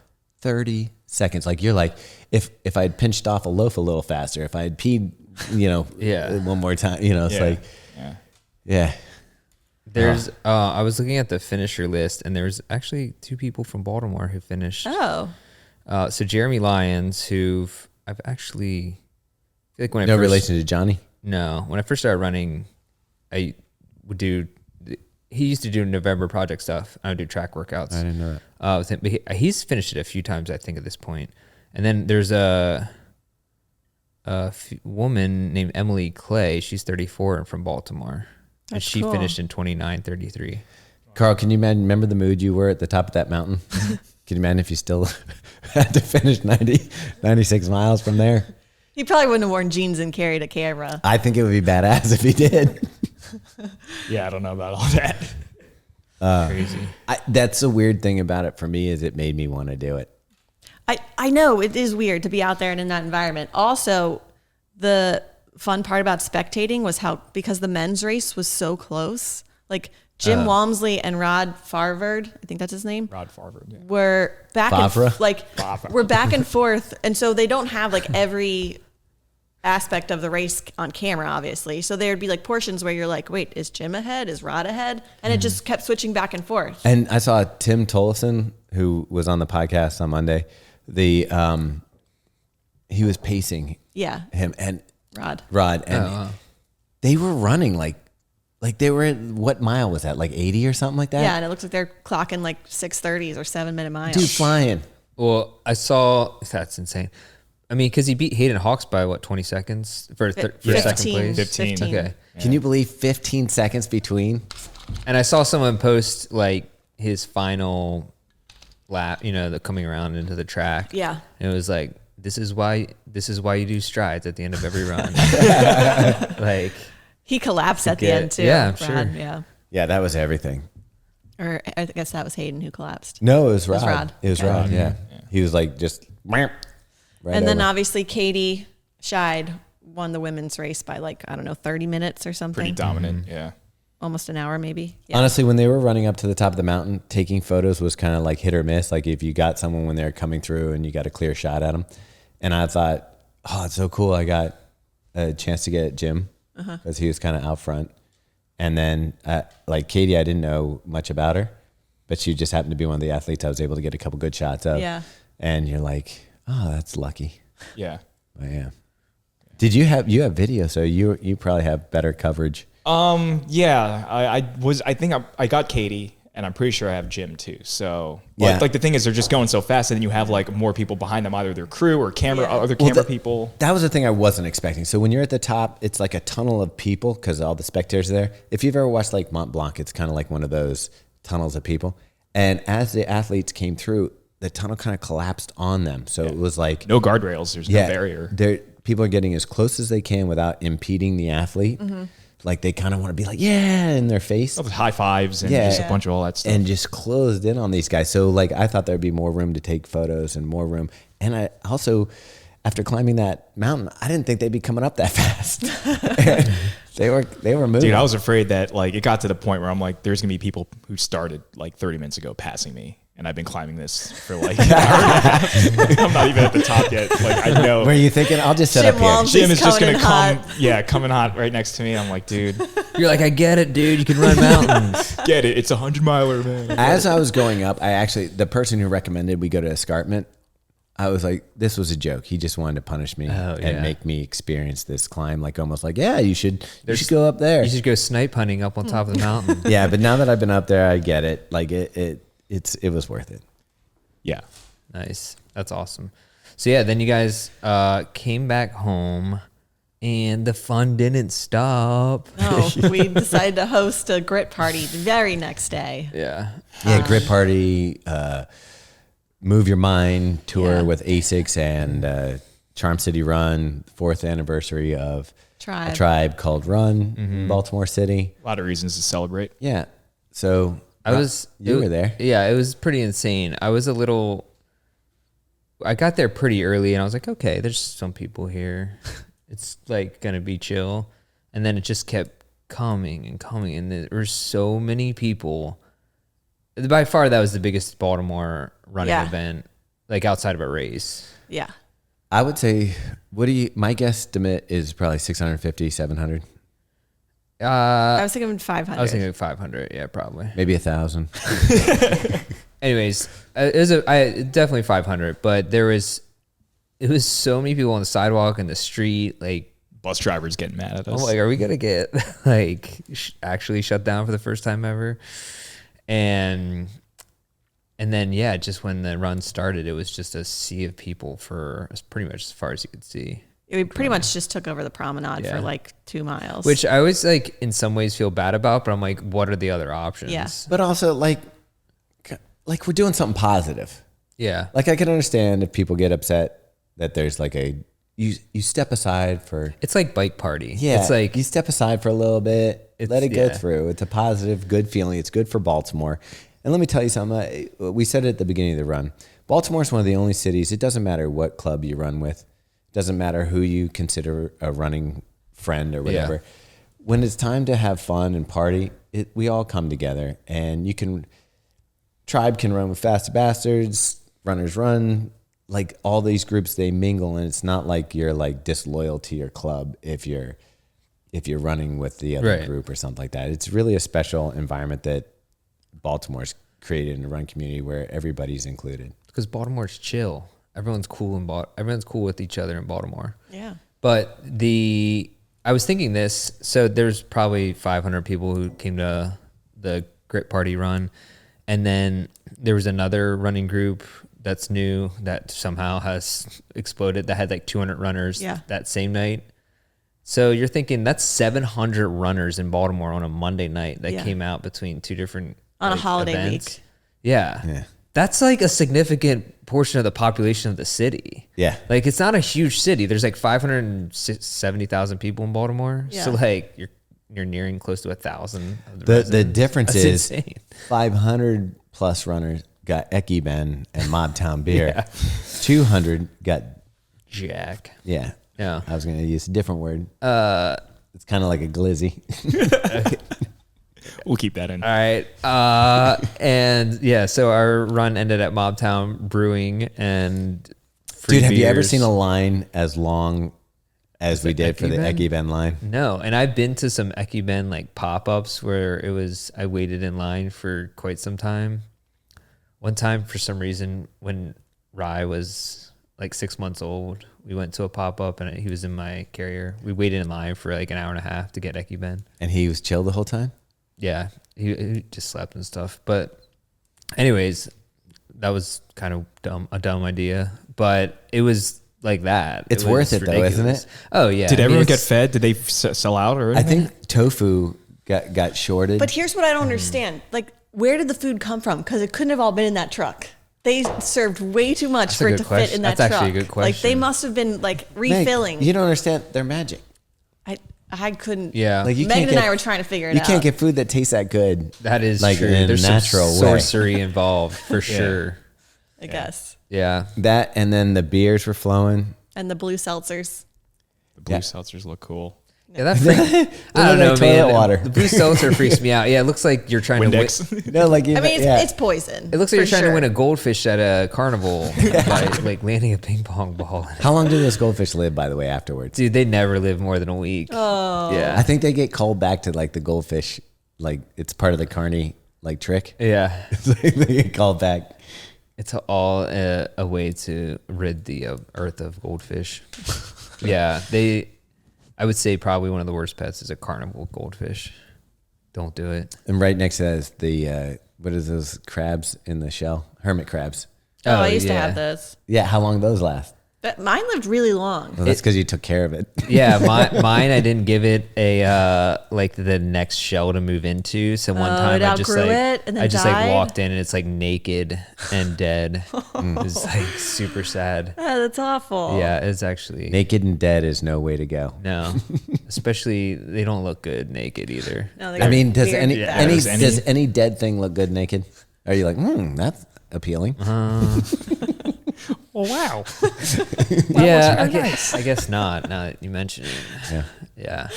30 seconds. Like you're like, if I'd pinched off a loaf a little faster, if I had peed, Yeah. one more time, it's Yeah. like, Yeah. yeah. There's I was looking at the finisher list and there's actually 2 people from Baltimore who finished. Oh, So Jeremy Lyons, who I've actually feel like when No I first, relation to Johnny. No, when I first started running, I would do. He used to do November project stuff. I would do track workouts. I didn't know that. With him, but he's finished it a few times, I think, at this point. And then there's a woman named Emily Clay. She's 34 and from Baltimore. And That's she cool. finished in 29:33. Carl, can you remember the mood you were at the top of that mountain? Can you imagine if you still had to finish 96 miles from there? He probably wouldn't have worn jeans and carried a camera. I think it would be badass if he did. Yeah, I don't know about all that. Crazy. That's a weird thing about it for me is it made me want to do it. I know it is weird to be out there and in that environment. Also, the fun part about spectating was because the men's race was so close, like Jim Walmsley and Rod Farvard, I think that's his name. Rod Farvard, yeah. Were back Favre? we're back and forth, and so they don't have like every aspect of the race on camera, obviously. So there'd be like portions where you're like, wait, is Jim ahead? Is Rod ahead? And it just kept switching back and forth. And I saw Tim Tollefson, who was on the podcast on Monday. He was pacing him and Rod, and they were running like they were in, what mile was that? Like 80 or something like that? Yeah, and it looks like they're clocking like 6:30s or 7-minute miles. Dude, flying. Well, I saw that's insane. I mean, because he beat Hayden Hawks by what 20 seconds for second place. 15. Okay. Can you believe 15 seconds between? And I saw someone post like his final lap, the coming around into the track. Yeah. And it was like, this is why you do strides at the end of every run. Like He collapsed at the end too. Yeah, I'm Rod, sure. Yeah. Yeah, that was everything. Or I guess that was Hayden who collapsed. No, it was Rod. was Rod. It was Okay. Rod, yeah. He was like just right And then over. obviously Katie Scheid won the women's race by 30 minutes or something. Pretty dominant, yeah. Almost an hour maybe. Yeah. Honestly, when they were running up to the top of the mountain, taking photos was kind of like hit or miss. Like if you got someone when they're coming through and you got a clear shot at them. And I thought, oh, it's so cool. I got a chance to get Jim because he was kind of out front. And then like Katie, I didn't know much about her, but she just happened to be one of the athletes I was able to get a couple good shots of. Yeah. And you're like, oh, that's lucky. Yeah. But yeah. Did you have video? So you probably have better coverage. Yeah, I think I got Katie, and I'm pretty sure I have Jim too. So Yeah. like the thing is they're just going so fast, and then you have like more people behind them, either their crew or other camera people. That was the thing I wasn't expecting. So when you're at the top, it's like a tunnel of people because all the spectators are there. If you've ever watched like Mont Blanc, it's kind of like one of those tunnels of people. And as the athletes came through, the tunnel kind of collapsed on them. So it was like No guardrails. There's no barrier. People are getting as close as they can without impeding the athlete. Like they kind of want to be like, yeah, in their face. High fives and just a bunch of all that stuff. And just closed in on these guys. So like I thought there'd be more room to take photos and more room. And I also, after climbing that mountain, I didn't think they'd be coming up that fast. they were moving. Dude, I was afraid that like it got to the point where I'm like, there's gonna be people who started like 30 minutes ago passing me. And I've been climbing this for like an hour and a half. I'm not even at the top yet. Like I know. Were you thinking, I'll just set Jim up here? Walmsley. Jim is just coming gonna in come, hot. coming hot right next to me. I'm like, dude, you're like, I get it, dude. You can run mountains. get it. It's 100-miler, man. As I was going up, the person who recommended we go to Escarpment, I was like, this was a joke. He just wanted to punish me and make me experience this climb. Like almost like, yeah, you should go up there. You should go snipe hunting up on top of the mountain. Yeah, but now that I've been up there, I get it. Like it was worth it. Yeah. Nice. That's awesome. So yeah, then you guys came back home and the fun didn't stop. No, we decided to host a grit party the very next day. Yeah. Yeah, grit party, Move Your Mind tour Yeah. with ASICS and Charm City Run, 4th anniversary of a tribe called Run, Baltimore City. A lot of reasons to celebrate. Yeah. So you were there. Yeah, it was pretty insane. I got there pretty early and I was like, okay, there's some people here. It's like going to be chill. And then it just kept coming and coming. And there were so many people. By far, that was the biggest Baltimore running event, like outside of a race. Yeah. I would say, my guesstimate is probably 650, 700. I was thinking 500. I was thinking 500. Yeah, probably. Maybe 1,000. Anyways, it was definitely 500, but it was so many people on the sidewalk and the street. Like Bus drivers getting mad at us. I'm like, are we gonna get like actually shut down for the first time ever? And then just when the run started, it was just a sea of people for pretty much as far as you could see. We pretty much just took over the promenade for like 2 miles. Which I always like in some ways feel bad about, but I'm like, what are the other options? Yeah. But also like we're doing something positive. Yeah. Like I can understand if people get upset that there's like you step aside for. It's like bike party. Yeah, It's like, you step aside for a little bit, let it go yeah. through. It's a positive, good feeling. It's good for Baltimore. And let me tell you something. We said it at the beginning of the run. Baltimore is one of the only cities. It doesn't matter what club you run with. It doesn't matter who you consider a running friend or whatever. Yeah. When it's time to have fun and party, we all come together. And Tribe can run with Fast Bastards, Runners Run. Like all these groups, they mingle, and it's not like you're like disloyal to your club if you're running with the other Right. group or something like that. It's really a special environment that Baltimore's created in the run community where everybody's included. because Baltimore's chill. Everyone's cool everyone's cool with each other in Baltimore. Yeah. But I was thinking this, so there's probably 500 people who came to the Grit Party run. And then there was another running group that's new that somehow has exploded that had like 200 runners that same night. So you're thinking that's 700 runners in Baltimore on a Monday night that came out between two different On a holiday events. week. Yeah. That's like a significant portion of the population of the city. Yeah. Like it's not a huge city. There's like 570,000 people in Baltimore. Yeah. So like you're nearing close to 1,000 of the The residents. difference That's is insane. 500 plus runners got Eki Ben and Mobtown beer. 200 got Jack. yeah. Yeah. I was going to use a different word. It's kind of like a glizzy. We'll keep that in. All right. And yeah, so our run ended at Mobtown Brewing and free Dude, have you ever beers. seen a line as long as we did for the Eki Ben? Eki Ben line? No, and I've been to some Eki Ben like pop-ups where I waited in line for quite some time. One time, for some reason, when Rye was like 6 months old, we went to a pop-up and he was in my carrier. We waited in line for like an hour and a half to get Eki Ben. And he was chill the whole time? Yeah, he just slept and stuff. But anyways, that was kind of a dumb idea, but it was like that. It's was worth it though, isn't ridiculous. it? Oh yeah. Did I mean, everyone get it's- fed? Did they sell out or I anything? think tofu got shorted. But here's what I don't understand. Like, where did the food come from? Because it couldn't have all been in that truck. They served way too much That's a for it good to fit question. in that That's truck. actually a good Like, they question. must have been like Meg, refilling. you don't understand. They're magic. I couldn't. Yeah. Like you Megan can't and get, I were trying to figure it You out. can't get food that tastes that good. That is like true. in a There's natural some way. sorcery involved for sure. I guess. Yeah. That and then the beers were flowing. And the blue seltzers. The blue Yeah. seltzers look cool. Yeah, that freak, I don't look know, like man. toilet water. The blue seltzer freaks me out. Yeah, it looks like you're trying to win. Windex. No, like I mean, it's poison. It looks like for you're trying sure. to win a goldfish at a carnival by like landing a ping pong ball. How long do those goldfish live, by the way, afterwards? Dude, they never live more than a week. Oh. Yeah. I think they get called back to like the goldfish, like it's part of the carny like trick. Yeah. They get called back. It's all a way to rid the earth of goldfish. Yeah, I would say probably one of the worst pets is a carnival goldfish. Don't do it. And right next to that is the what is those crabs in the shell? Hermit crabs. Oh, I used to yeah. have those. Yeah, how long do those last? But mine lived really long. Well, that's because you took care of it. Yeah, mine. I didn't give it a like the next shell to move into. So one time it I just outgrew like it and then I just like died? walked in and it's like naked and dead. It was like super sad. Oh, that's awful. Yeah, it's actually Naked and dead is no way to go. no, especially they don't look good naked either. No, they I got mean, does weird any, back. any Does any- does any dead thing look good naked? Are you like, that's appealing? Oh, wow. Yeah, I guess not. Now that you mention it, Yeah. yeah.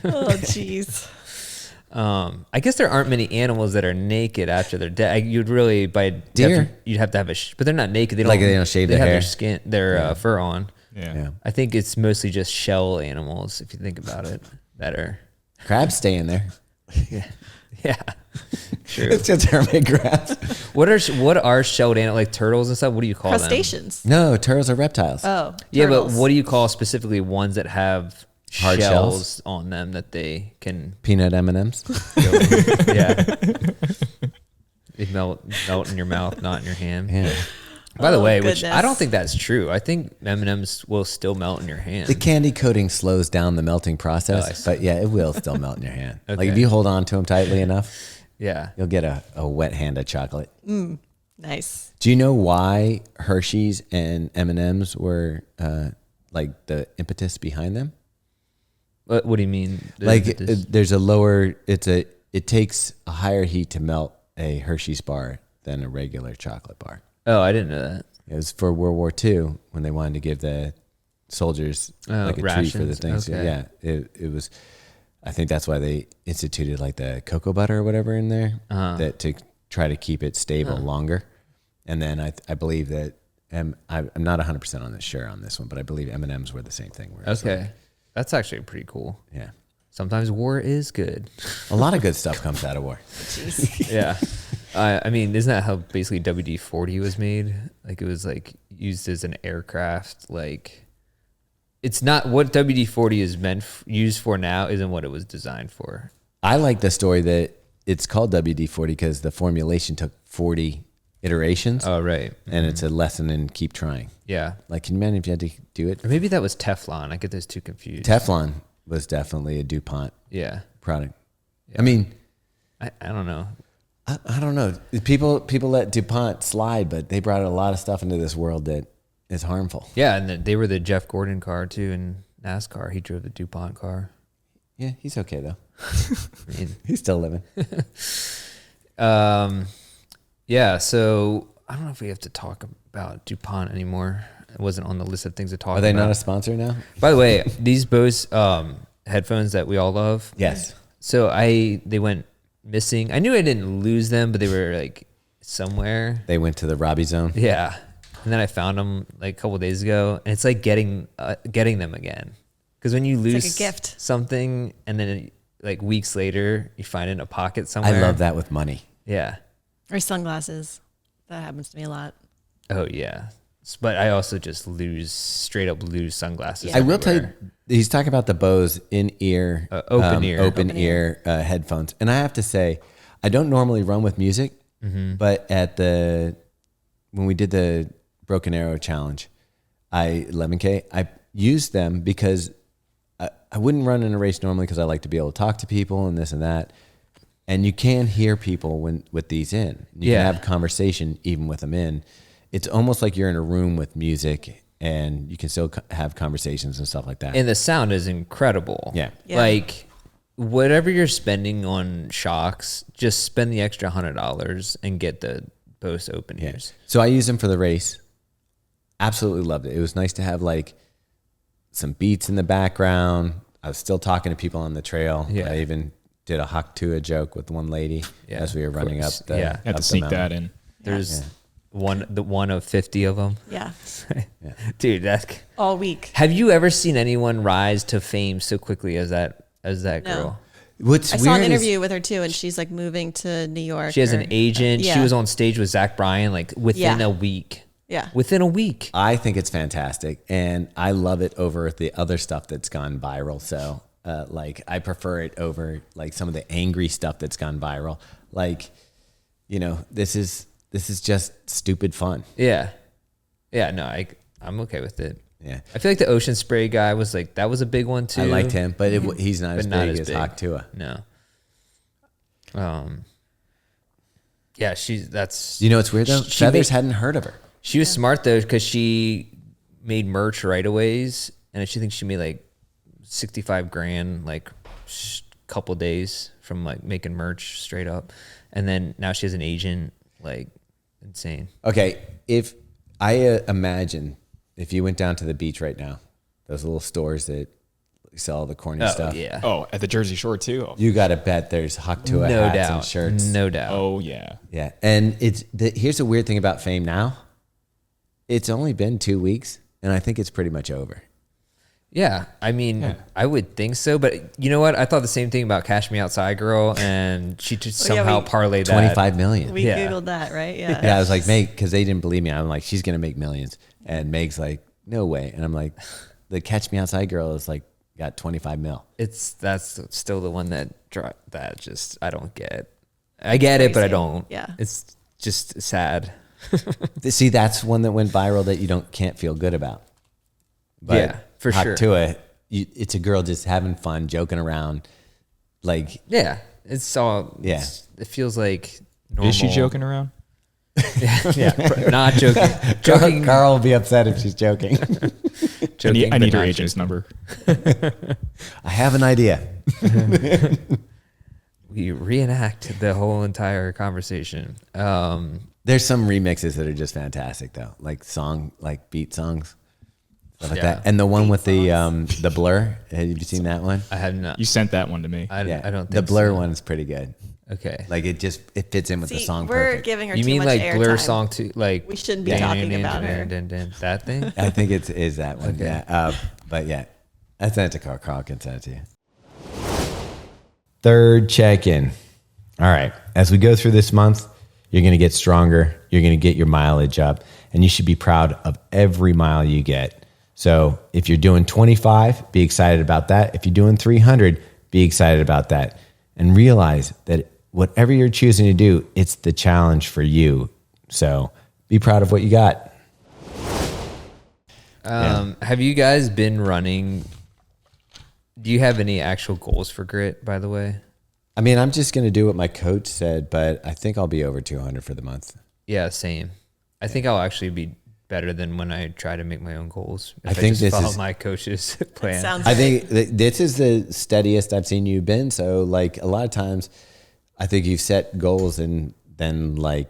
Oh, jeez. I guess there aren't many animals that are naked after they're dead. You'd really Deer? you'd have to have but they're not naked. They don't Like they don't shave they their have hair? their skin, their fur on. Yeah. Yeah. I think it's mostly just shell animals, if you think about it. That are Crabs stay in there. yeah, true. It's just hermit crabs. What are shelled animals like turtles and stuff? What do you call them? Crustaceans. No, turtles are reptiles. Oh, Yeah, turtles. but what do you call specifically ones that have Hard shells on them that they can Peanut M&Ms. go? Yeah, they melt in your mouth, not in your hand. Yeah. By the Oh, way, which I goodness. don't think that's true. I think M&Ms will still melt in your hand. The candy coating slows down the melting Oh, I process, see. but yeah, it will still melt in your hand. Like Okay. if you hold on to them tightly enough, Yeah. you'll get a wet hand of chocolate. Yeah, Nice. Do you know why Hershey's and M&M's were like the impetus behind them? What do you mean? There's a lower. It takes a higher heat to melt a Hershey's bar than a regular chocolate bar. Oh, I didn't know that. It was for World War II when they wanted to give the soldiers like a treat for the things. Okay. Yeah, it was. I think that's why they instituted like the cocoa butter or whatever in there that to try to keep it stable longer. And then I believe that I'm not 100% on this sure on this one, but I believe M&M's were the same thing. Where it's Okay, like, that's actually pretty cool. yeah. Sometimes war is good. A lot of good stuff comes out of war. Jeez. Yeah. I mean, isn't that how basically WD-40 was made? Like it was like used as an aircraft. Like it's not what WD-40 is used for now isn't what it was designed for. I like the story that it's called WD-40 because the formulation took 40 iterations. Oh, right. And it's a lesson in keep trying. Yeah. Like, can you imagine if you had to do it? Or maybe that was Teflon. I get those two confused. Teflon was definitely a DuPont Yeah. product. Yeah. I mean, I don't know. I don't know. People let DuPont slide, but they brought a lot of stuff into this world that is harmful. Yeah, and they were the Jeff Gordon car too in NASCAR. He drove the DuPont car. Yeah, he's okay though. I mean, He's still living. yeah, so I don't know if we have to talk about DuPont anymore. It wasn't on the list of things to talk about. Are they not a sponsor now? By the way, these Bose headphones that we all love. Yes. So they went missing. I knew I didn't lose them, but they were like somewhere. They went to the Robbie zone. Yeah. And then I found them like a couple of days ago, and it's like getting them again. Because when you lose like a gift. something, and then like weeks later you find it in a pocket somewhere. I love that with money. Yeah. Or sunglasses. That happens to me a lot. Oh yeah. But I also just straight up lose sunglasses. Yeah. I will tell you, everywhere. he's talking about the Bose in-ear, open ear. open ear headphones. And I have to say, I don't normally run with music, but when we did the Broken Arrow Challenge, 11K, I used them because I wouldn't run in a race normally because I like to be able to talk to people and this and that. And you can hear people with these in. You can have conversation even with them in. It's almost like you're in a room with music and you can still have conversations and stuff like that. And the sound is incredible. Yeah. Yeah. Like whatever you're spending on shocks, just spend the extra $100 and get the Bose open ears. So I used them for the race. Absolutely loved it. It was nice to have like some beats in the background. I was still talking to people on the trail. Yeah. I even did a Haktua joke with one lady as we were running up the Yeah. Had up to the sneak mountain. that in. There's one of 50 of them. Yeah. Dude, All week. have you ever seen anyone rise to fame so quickly as that No. girl? What's I weird saw an is- interview with her too, and she's like moving to New York. She has an agent. She Yeah. was on stage with Zach Bryan like within Yeah. a week. Yeah. Within a week. I think it's fantastic, and I love it over the other stuff that's gone viral. So, like, I prefer it over like some of the angry stuff that's gone viral. Like, this is just stupid fun. Yeah. Yeah, no, I'm okay with it. Yeah, I feel like the ocean spray guy was like, that was a big one too. I liked him, but he's not as But not big as as big. Haktua. No. Yeah, that's. It's weird though. She Feathers made- hadn't heard of her. She was smart though, because she made merch right aways, and she thinks she made like 65 grand like couple days from like making merch straight up, and then now she has an agent. Like insane. Okay, if I imagine if you went down to the beach right now, those little stores that sell the corny stuff. Yeah. Oh, at the Jersey Shore too. Oh, You got to bet there's Haktua No hats doubt. and shirts. No doubt. oh yeah. Yeah, and here's the weird thing about fame now. It's only been 2 weeks, and I think it's pretty much over. Yeah, I mean, I would think so, but you know what? I thought the same thing about Cash Me Outside Girl, and she just yeah, somehow we- parlayed that. 25 million. We Yeah. Googled that, right? Yeah. Yeah, I was like, Meg, because they didn't believe me. I'm like, she's gonna make millions, and Meg's like, no way. And I'm like, the Catch Me Outside girl is like got 25 mil. That's still the one that just I don't get. I get it, but I crazy. don't. Yeah. It's just sad. See, that's one that went viral that you can't feel good about. But Yeah, for sure. Haktua, it's a girl just having fun, joking around. Like, Yeah, it's all. Yeah. It feels like normal. Is she joking around? Not joking. Joking. Carl will be upset if she's joking. Joking, I but need her not agent's joking. number. I have an idea. We reenact the whole entire conversation. There's some remixes that are just fantastic though, like beat songs, stuff like that. And the one with the blur. Have you seen that one? I have not. You sent that one to me. I don't think the blur so. one's pretty good. Okay. Like it fits in with the See, song. we're Perfect. giving her You too mean much like Blur airtime. song too? Like We shouldn't be talking about her. That thing. I think it is that one. Okay. Yeah. But yeah, I sent it to Carl. Carl can send it to you. Third check-in. All right. As we go through this month, you're going to get stronger. You're going to get your mileage up, and you should be proud of every mile you get. So if you're doing 25, be excited about that. If you're doing 300, be excited about that. And realize that whatever you're choosing to do, it's the challenge for you. So be proud of what you got. Have you guys been running? Do you have any actual goals for grit, by the way? I mean, I'm just going to do what my coach said, but I think I'll be over 200 for the month. Yeah, same. I think I'll actually be better than when I try to make my own goals. If I think just this follow is- my coach's plan. Sounds I think this is the steadiest I've seen you been. So like a lot of times I think you've set goals and then like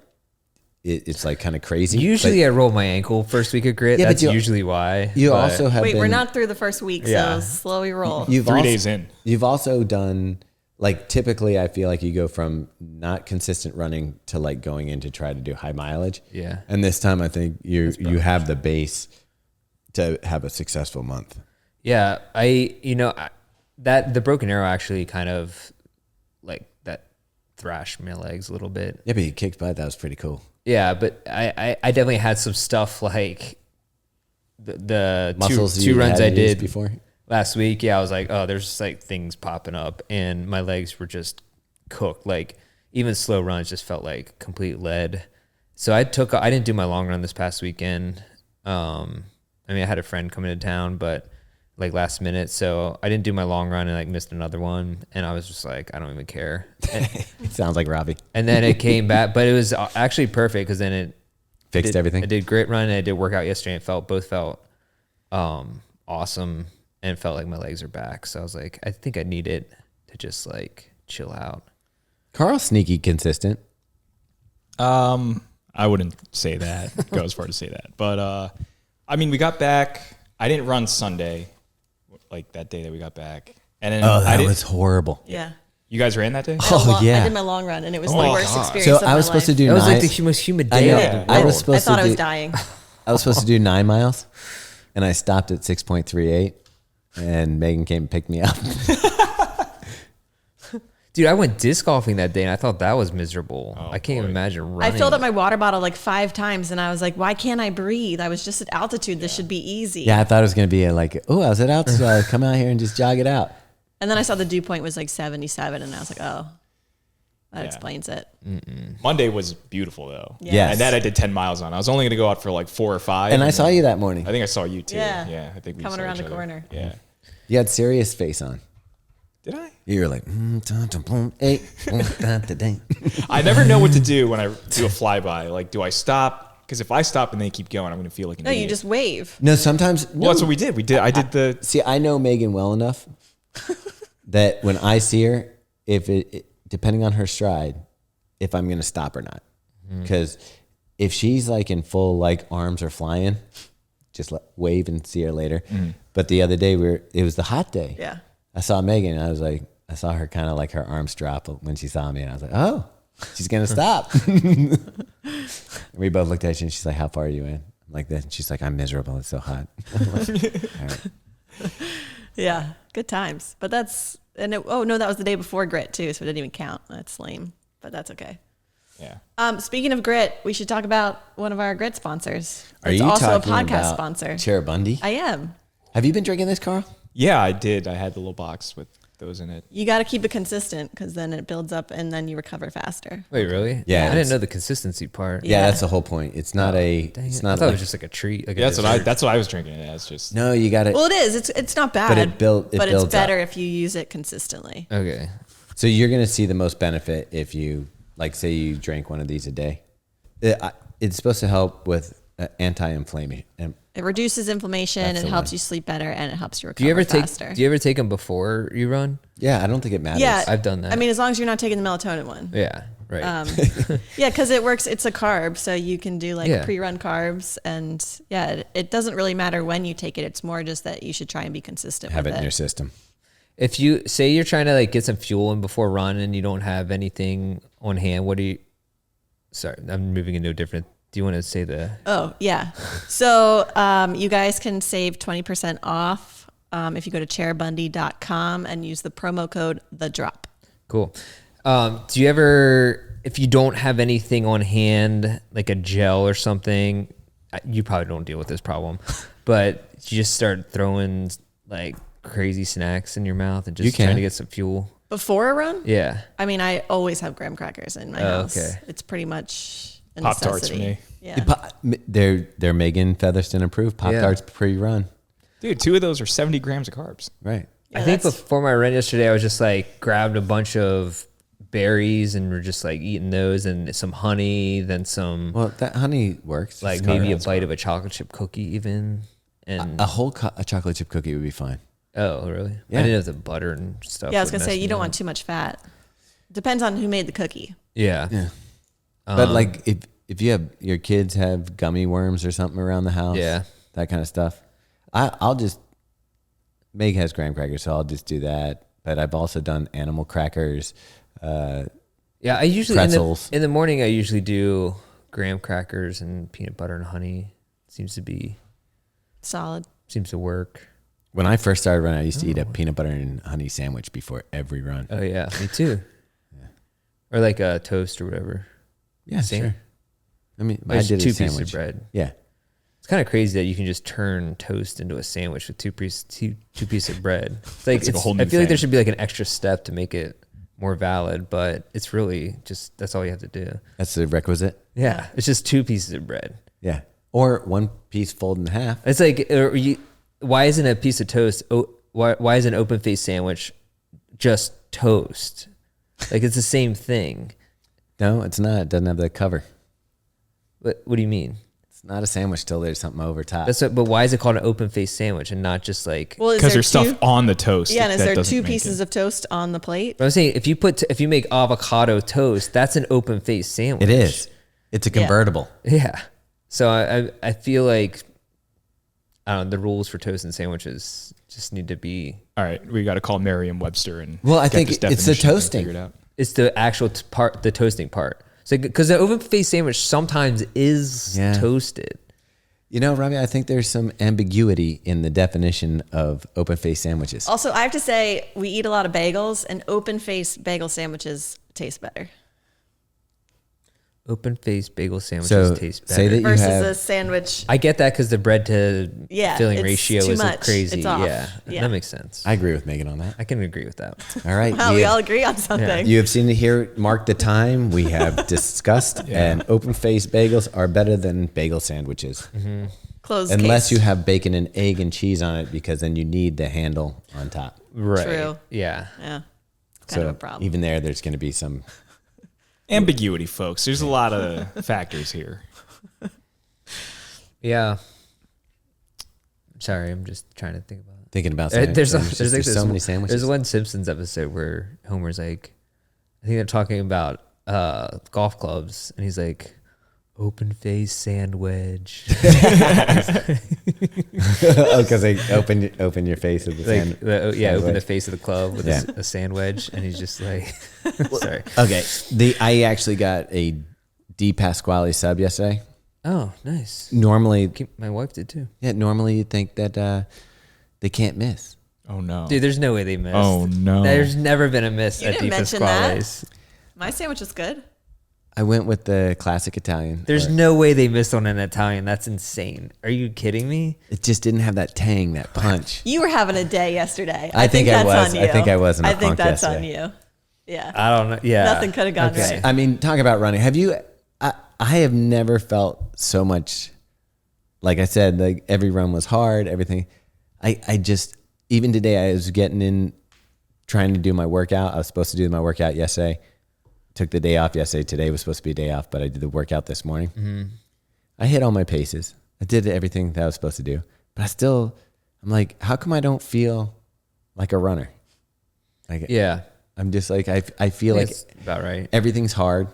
it's like kind of crazy. Usually But I roll my ankle first week of grit. Yeah, but That's you- usually why. you but- also have Wait, been, we're not through the first week, Yeah. so slowly roll. you've 3 also- days in. You've also done like typically I feel like you go from not consistent running to like going in to try to do high mileage. Yeah. And this time I think you have the base to have a successful month. Yeah, that the broken arrow actually kind of like that thrashed my legs a little bit. Yeah, but you kicked butt. That was pretty cool. Yeah, but I definitely had some stuff like the Muscles two you runs I hadn't used did before. last week. Yeah, I was like, oh, there's just like things popping up, and my legs were just cooked. Like even slow runs just felt like complete lead. So I didn't do my long run this past weekend. I mean, I had a friend come into town, but like last minute, so I didn't do my long run and like missed another one, and I was just like, I don't even care. It sounds like Robbie. And then it came back, but it was actually perfect because then it Fixed everything. I did grit run and I did workout yesterday. And both felt awesome, and felt like my legs are back. So I was like, I think I need it to just like chill out. Carl's sneaky consistent. I wouldn't say that. Go as far to say that. But I mean, we got back. I didn't run Sunday, like that day that we got back. And then Oh, I that didn't, was horrible. Yeah. You guys ran that day? Oh, yeah. I did my long run, and it was Oh the my worst God. experience So of my I was supposed to life. do That was 9. like the most humid I day know. of the world. I was I supposed thought to I was do, dying. I was supposed to do 9 miles, and I stopped at 6.38, and Megan came and picked me up. Dude, I went disc golfing that day and I thought that was miserable. I can't even imagine I running. filled up my water bottle like 5 times, and I was like, why can't I breathe? I was just at altitude. This should be easy. Yeah, I thought it was going to be like, oh, I was at altitude. I'll come out here and just jog it out. And then I saw the dew point was like 77, and I was like, oh, that Yeah. explains it. Monday was beautiful though. Yeah. Yes. And that I did 10 miles on. I was only going to go out for like 4 or 5. And I saw you that morning. I think I saw you too. Yeah. Yeah. I think we Coming saw around each the other. corner. Yeah. You had serious face on. Did I? You were like, I never know what to do when I do a flyby. Like, do I stop? Because if I stop and they keep going, I'm going to feel like an No, idiot. you just wave. No, sometimes. Well, that's what we did. I did the. See, I know Megan well enough that when I see her, depending on her stride, if I'm going to stop or not. Because if she's like in full, like arms are flying, just wave and see her later. But the other day, it was the hot day. Yeah. I saw Megan and I was like, I saw her kind of like her arms drop when she saw me. And I was like, oh, she's going to stop. And we both looked at you and she's like, how far are you in? I'm like that. And she's like, I'm miserable. It's so hot. I'm like, all right. Yeah. Good times. But that was the day before grit too, so it didn't even count. That's lame, but that's okay. Yeah. Speaking of grit, we should talk about one of our grit sponsors. Are It's you also a talking podcast about sponsor. Cheribundi? I am. Have you been drinking this, Carl? Yeah, I did. I had the little box with those in it. You got to keep it consistent, because then it builds up and then you recover faster. Wait, really? Yeah, I it's- didn't know the consistency part. Yeah, Yeah. that's the whole point. It's not Dang it's it. not I thought like, it was just like a treat. Like a Yeah, dessert. that's what I was drinking it as. Just no, you got it. Well, it is. It's not bad, it but builds it's better up. if you use it consistently. Okay. So you're going to see the most benefit if you, like, say you drank one of these a day. It's supposed to help with anti-inflammation. It reduces inflammation, That's it the helps one. you sleep better, and it helps you recover Do you ever faster. do you ever take them before you run? Yeah, I don't think it matters. Yeah, I've done that. I mean, as long as you're not taking the melatonin one. Yeah, right. Yeah, because it works. It's a carb, so you can do like Yeah. pre-run carbs, and yeah, it doesn't really matter when you take it. It's more just that you should try and be consistent Have with it in your system. If you say you're trying to like get some fuel in before run and you don't have anything on hand, what do you? Sorry, I'm moving into a different. Do you want to say the? Oh yeah, so you guys can save 20% off if you go to cheribundi.com and use the promo code TheDrop. Cool. Do you ever, if you don't have anything on hand, like a gel or something, you probably don't deal with this problem, but you just start throwing like crazy snacks in your mouth and just trying to get some fuel? Before a run? Yeah. I mean, I always have graham crackers in my house. Okay. It's pretty much a Pop-Tarts for necessity. me. Yeah. They're Megan Featherston approved. Pop-Tarts pre-run. Dude, 2 of those are 70 grams of carbs. Right. Yeah, I think that's- before my run yesterday, I was just like grabbed a bunch of berries and we're just like eating those and some honey, then some Well, that honey works. like It's maybe a carbs. bite of a chocolate chip cookie even. And A whole a chocolate chip cookie would be fine. oh, really? Yeah. I didn't know the butter and stuff. Yeah, I was would gonna say mess you me don't up. want too much fat. Depends on who made the cookie. Yeah. Yeah. But like if you have your kids have gummy worms or something around the house, Yeah. that kind of stuff. I'll just Meg has graham crackers, so I'll just do that. But I've also done animal crackers. Yeah, I usually Pretzels. in the morning I usually do graham crackers and peanut butter and honey. Seems Solid. to work. When I first started running, I used to eat a peanut butter and honey sandwich before every run. Oh yeah, me too. Or like a toast or whatever. Yeah, Same. sure. I mean, Or I just did a two pieces sandwich. of bread. Yeah. It's kind of crazy that you can just turn toast into a sandwich with two pieces of bread. It's like, It's like a whole new I feel like there thing. should be like an extra step to make it more valid, but it's really just that's all you have to do. That's the requisite. Yeah, it's just two pieces of bread. Yeah. Or one piece folded in half. It's like, why isn't a piece of toast? Why is an open face sandwich just toast? Like it's the same thing. No, it's not. It doesn't have the cover. What do you mean? It's not a sandwich till there's something over top. But why is it called an open face sandwich and not just like? Well, is Because there there's stuff two? on the toast. Yeah, and is that there doesn't two make pieces it. of toast on the plate? But I'm saying if you make avocado toast, that's an open face sandwich. It is. It's a convertible. Yeah. So I feel like I don't know, the rules for toast and sandwiches just need to be. All right, we got to call Merriam-Webster and Well, I get think this it's the definition thing toasting. figured out. It's the actual part, the toasting part. So because the open face sandwich sometimes is Yeah. toasted. You know, Robbie, I think there's some ambiguity in the definition of open face sandwiches. Also, I have to say, we eat a lot of bagels, and open face bagel sandwiches taste better Open face bagel sandwiches So taste better. say that you versus have a sandwich. I get that because the bread to Yeah, filling it's ratio too isn't much. crazy. It's off. Yeah, Yeah. that makes sense. I agree with Megan on that. I can agree with that. All right. Wow, we all agree on something. You have seen it here. Mark the time. We have discussed, and open face bagels are better than bagel sandwiches. Closed Unless case. you have bacon and egg and cheese on it, because then you need the handle on top. Right. True. Yeah. Yeah, it's kind So of a problem. even there's going to be some. Ambiguity, folks. There's a lot of factors here. Yeah. Sorry, I'm just trying to think about it. Thinking about There's sandwiches. like so many sandwiches. There's one Simpsons episode where Homer's like, I think they're talking about golf clubs, and he's like, open face sandwich. Oh, because they open your face with the Like, sand. open the sandwich. face of the club with Yeah. a sandwich, and he's just like, sorry. Okay, I actually got a Di Pasquale sub yesterday. Oh, nice. Normally, My wife did too. normally you'd think that they can't miss. Oh, no. Dude, there's no way they missed. Oh, no. There's never been a miss You at didn't Di mention that. Pasquale's. My sandwich is good. I went with the classic Italian. There's or- no way they missed on an Italian. That's insane. Are you kidding me? It just didn't have that tang, that punch. You were having a day yesterday. I think I that's was. on you. I think I was in a I think funk that's yesterday. on you. Yeah. I don't know. Yeah. Nothing could have gone Okay. right. I mean, talk about running. Have you? I have never felt so much. Like I said, like every run was hard. Everything. I just even today I was getting in, trying to do my workout. I was supposed to do my workout yesterday. took the day off yesterday. Today was supposed to be a day off, but I did the workout this morning. I hit all my paces. I did everything that I was supposed to do, but I'm like, how come I don't feel like a runner? Like, Yeah. I'm just like, I feel like That's about right. everything's hard.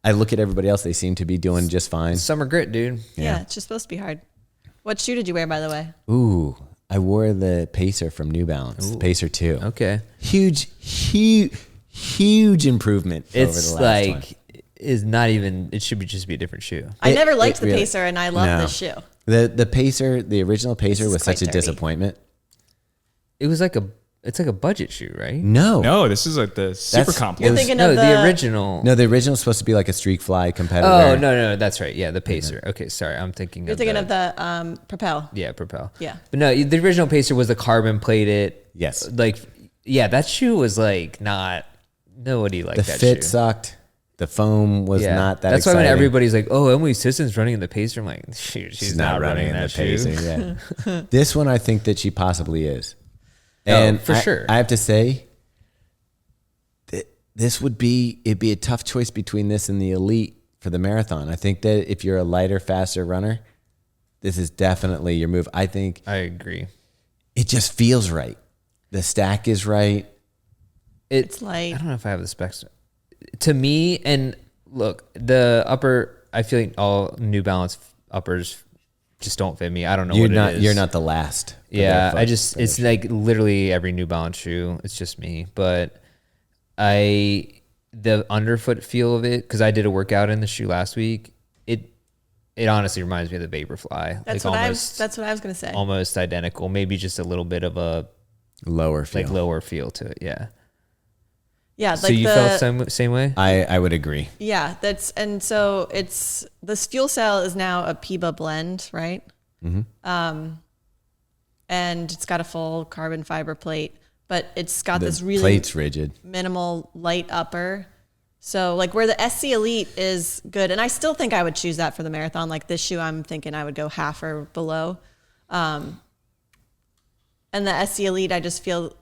I look at everybody else. They seem to be doing just fine. Summer grit, dude. Yeah, it's just supposed to be hard. What shoe did you wear, by the way? Ooh, I wore the Pacer from New Balance, the Pacer 2. Okay. Huge improvement over It's the last one. like, is not even, it should be just be a different shoe. I never liked the really- Pacer, and I love No. this shoe. The Pacer, the original Pacer is was such a quite dirty. disappointment. It was it's like a budget shoe, right? No. No, this is like the Supercomp. You're was- thinking No, of the original. No, the original was supposed to be like a streak fly competitor. Oh, no, that's right. Yeah, the Pacer. Okay, sorry. I'm thinking You're thinking of the Propel. Yeah, Propel. Yeah. But no, the original Pacer was the carbon plated. Yes. Like, yeah, that shoe was like not, nobody liked The that fit shoe. sucked. The foam was Yeah. not that That's why exciting. when everybody's like, oh, Emily Sisson's running in the Pacer, I'm like, shoot, she's not running in the that shoe. Pacer. Yeah. This one, I think that she possibly is. Oh, And for sure. I have to say, it'd be a tough choice between this and the Elite for the marathon. I think that if you're a lighter, faster runner, this is definitely your move. I think I agree. it just feels right. The stack is right. It's light. I don't know if I have the specs. To me, and look, the upper, I feel like all New Balance uppers just don't fit me. I don't know what it is. You're not the last. for Yeah, their I foot. just, it's like literally every New Balance shoe. It's just me. But the underfoot feel of it, because I did a workout in the shoe last week, it honestly reminds me of the Vaporfly. That's like what I was going to say. almost identical. Maybe just a little bit of a lower feel. like lower feel to it. Yeah. Yeah, like So you felt same way? I would agree. Yeah, so it's this fuel cell is now a PIBA blend, right? And it's got a full carbon fiber plate, but it's got The this really plate's rigid. minimal light upper. So like where the SC Elite is good, and I still think I would choose that for the marathon. Like this shoe, I'm thinking I would go half or below. And the SC Elite, I just feel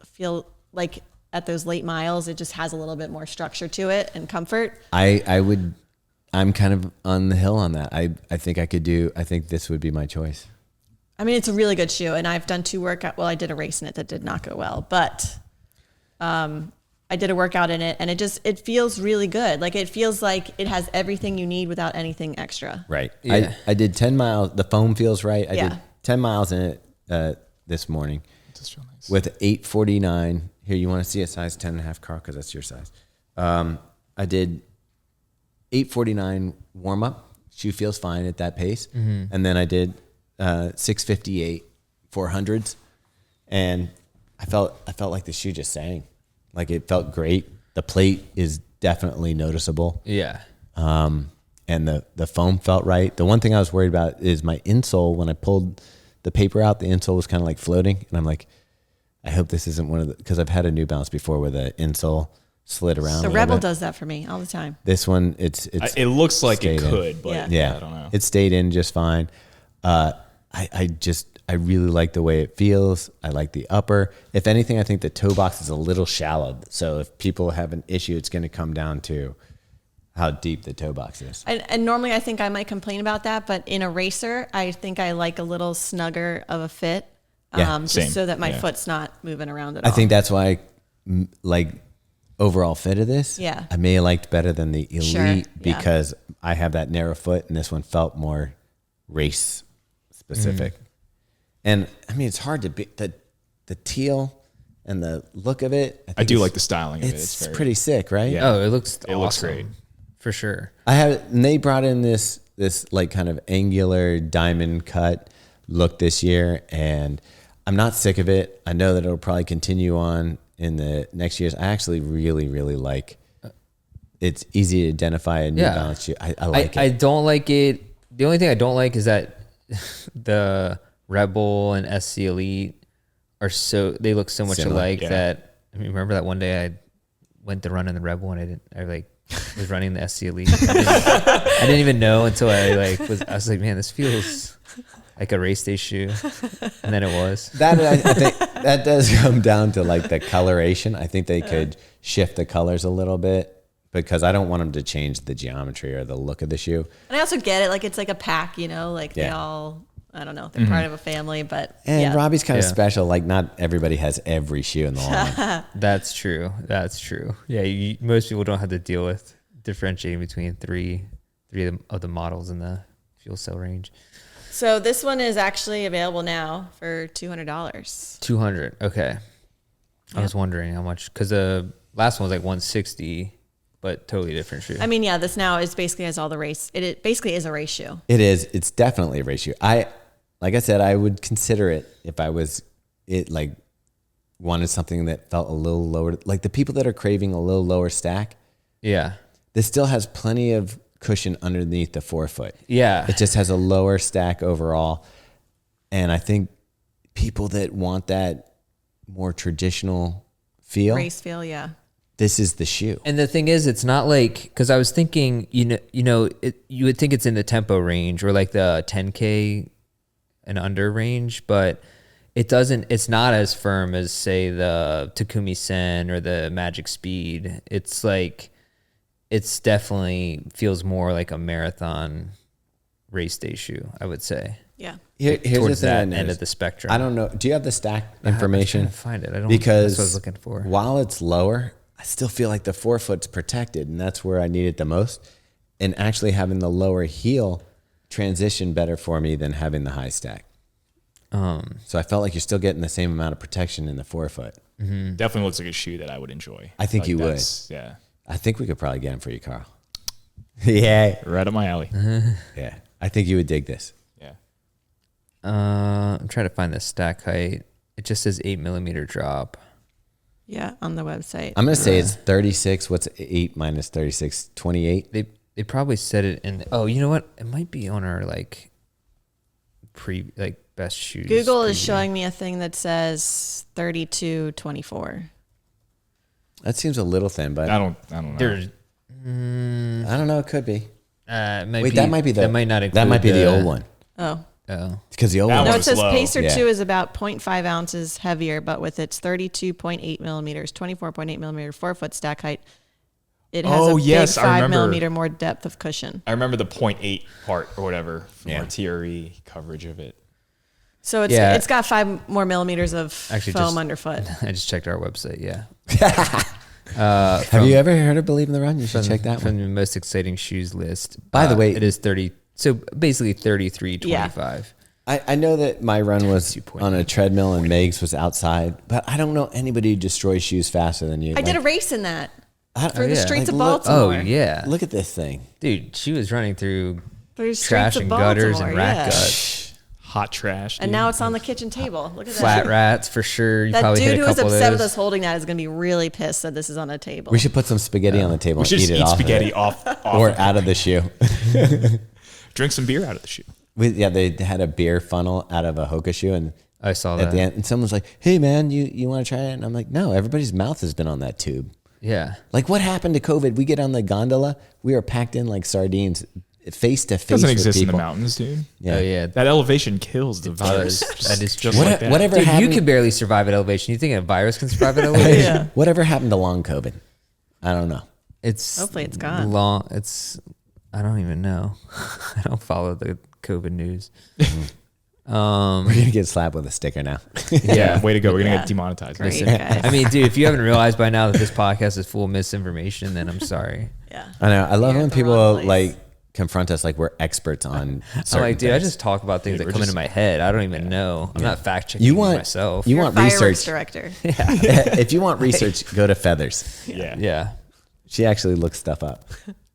like at those late miles, it just has a little bit more structure to it and comfort. I'm kind of on the hill on that. I think this would be my choice. I mean, it's a really good shoe, and I've done 2 workout. Well, I did a race in it that did not go well, but I did a workout in it, and it feels really good. Like it feels like it has everything you need without anything extra. Right. Yeah. I did 10 miles. The foam feels right. I Yeah. did 10 miles in it this morning Just feel nice. with 8:49. Here, you want to see a size 10.5, Carl, because that's your size. I did 8:49 warm up. Shoe feels fine at that pace. And then I did 6:58 400s, and I felt like the shoe just sang. Like it felt great. The plate is definitely noticeable. Yeah. And the foam felt right. The one thing I was worried about is my insole. When I pulled the paper out, the insole was kind of like floating, and I'm like, I hope this isn't one of the, because I've had a New Balance before where the insole slid around. The a little Rebel bit. does that for me all the time. This one, it's It looks like it stayed in. could, but Yeah. I don't know. It stayed in just fine. I really like the way it feels. I like the upper. If anything, I think the toe box is a little shallow. So if people have an issue, it's going to come down to how deep the toe box is. And normally I think I might complain about that, but in a racer, I think I like a little snugger of a fit, Yeah, just same. so that my Yeah. foot's not moving around at I all. think that's why, like, overall fit of this, Yeah. I may have liked better than the Elite Sure, yeah. because I have that narrow foot, and this one felt more race specific. And I mean, it's hard to be the teal and the look of it. I think do it's- like the styling of it. It's very- pretty sick, right? Yeah. Oh, it looks It looks awesome. great. For sure. And they brought in this like kind of angular diamond cut look this year, and I'm not sick of it. I know that it'll probably continue on in the next years. I actually really, really like. It's easy to identify a New Yeah. Balance shoe. I like I it. don't like it. The only thing I don't like is that the Rebel and SC Elite they look so much Similar, alike yeah. that, I mean, remember that one day I went to run in the Rebel and I was running the SC Elite. I didn't even know until I was like, man, this feels like a race day shoe. And then it was. That I think that does come down to like the coloration. I think they could shift the colors a little bit because I don't want them to change the geometry or the look of the shoe. And I also get it. Like, it's like a pack, you know, like they Yeah. all, I don't know, they're part of a family, but And yeah. Robbie's kind of Yeah. special. Like, not everybody has every shoe in the line. That's true. That's true. Yeah, most people don't have to deal with differentiating between three of the models in the fuel cell range. So this one is actually available now for $200. 200. Okay. I was wondering how much, because the last one was like 160, but totally different shoe. I mean, yeah, this now is basically has all the race. It basically is a race shoe. It is. It's definitely a race shoe. Like I said, I would consider it if I was like wanted something that felt a little lower. Like the people that are craving a little lower stack, Yeah. this still has plenty of cushion underneath the forefoot. Yeah. It just has a lower stack overall. And I think people that want that more traditional feel, Race feel, yeah. this is the shoe. And the thing is, it's not like, because I was thinking, you would think it's in the tempo range or like the 10K and under range, but it's not as firm as, say, the Takumi Sen or the Magic Speed. It's like, it's definitely feels more like a marathon race day shoe, I would say. Yeah. Here's the Towards thing I that end noticed. of the spectrum. I don't know. Do you have the stack information? I'm trying to find it. I don't. Because That's what I was looking for. while it's lower, I still feel like the forefoot's protected, and that's where I need it the most. And actually having the lower heel transition better for me than having the high stack. So I felt like you're still getting the same amount of protection in the forefoot. Definitely looks like a shoe that I would enjoy. I think Like you would. that's- Yeah. I think we could probably get him for you, Carl. Yeah. Right up my alley. Yeah. I think you would dig this. Yeah. I'm trying to find the stack height. It just says 8mm drop. Yeah, on the website. I'm going to say it's 36. What's 8 minus 36? 28? They probably said it in. Oh, you know what? It might be on our best shoes. Google is preview. showing me a thing that says 32.24. That seems a little thin, but I don't know. There's I don't know. It could be. Wait, that might be the that might not include that might be the old one Oh. Oh, because the old That one. No, one it was says low. Pacer Yeah. 2 is about 0.5 ounces heavier, but with its 32.8 millimeters, 24.8 millimeter forefoot stack height, it has Oh, a yes, big I 5 remember. millimeter more depth of cushion. I remember the 0.8 part or whatever from Yeah. our TRE coverage of it. So it's Yeah. it's got 5 more millimeters of Actually, foam just- underfoot. I just checked our website. Yeah. Have you ever heard of Believe in the Run? You should check that from one. the most exciting shoes list. By the way- it is 30. So basically 33.25. I know that my run was 2.8. on a treadmill and Megs was outside, but I don't know anybody who destroys shoes faster than you. I did a race in that for the yeah. streets of Like, look- Oh Baltimore. yeah, Look at this thing. dude, she was running through Through trash streets of and gutters and Baltimore, rat yeah. guts, Hot trash. And dude. now it's on the kitchen table. Look at flat that. rats for sure. You That probably dude hit who a was couple of upset with those. us holding that is going to be really pissed that this is on a table. We should put some spaghetti on the table we should and just eat it eat off spaghetti of off it. Or of it. out of the shoe. Drink some beer out of the shoe. They had a beer funnel out of a Hoka shoe, and I saw at that. the end, and someone's like, "Hey man, you want to try it?" And I'm like, "No, everybody's mouth has been on that tube." Yeah, Like, what happened to COVID? We get on the gondola, we are packed in like sardines, face to face. Doesn't with exist in the people. mountains, dude. Yeah. Oh yeah. That elevation kills the virus. That is just true. like that. Whatever Dude, you happened? can barely survive at elevation. You think a virus can survive at elevation? Yeah. Whatever happened to long COVID? I don't know. It's Hopefully it's gone. Long. I don't even know. I don't follow the COVID news. We're gonna get slapped with a sticker now. Yeah, way to go. We're gonna Yeah. get demonetized. Great, Listen, guys. I mean, dude, if you haven't realized by now that this podcast is full of misinformation, then I'm sorry. Yeah. I know. I love You're when at the wrong people place. like confront us like we're experts on. I'm certain like, dude, I things. just talk about things Dude, that we're come just- into my head. I don't even know. I'm not fact checking You want myself. You You're want a fireworks research? director. If you want research, go to Feathers. Yeah. Yeah. She actually looks stuff up.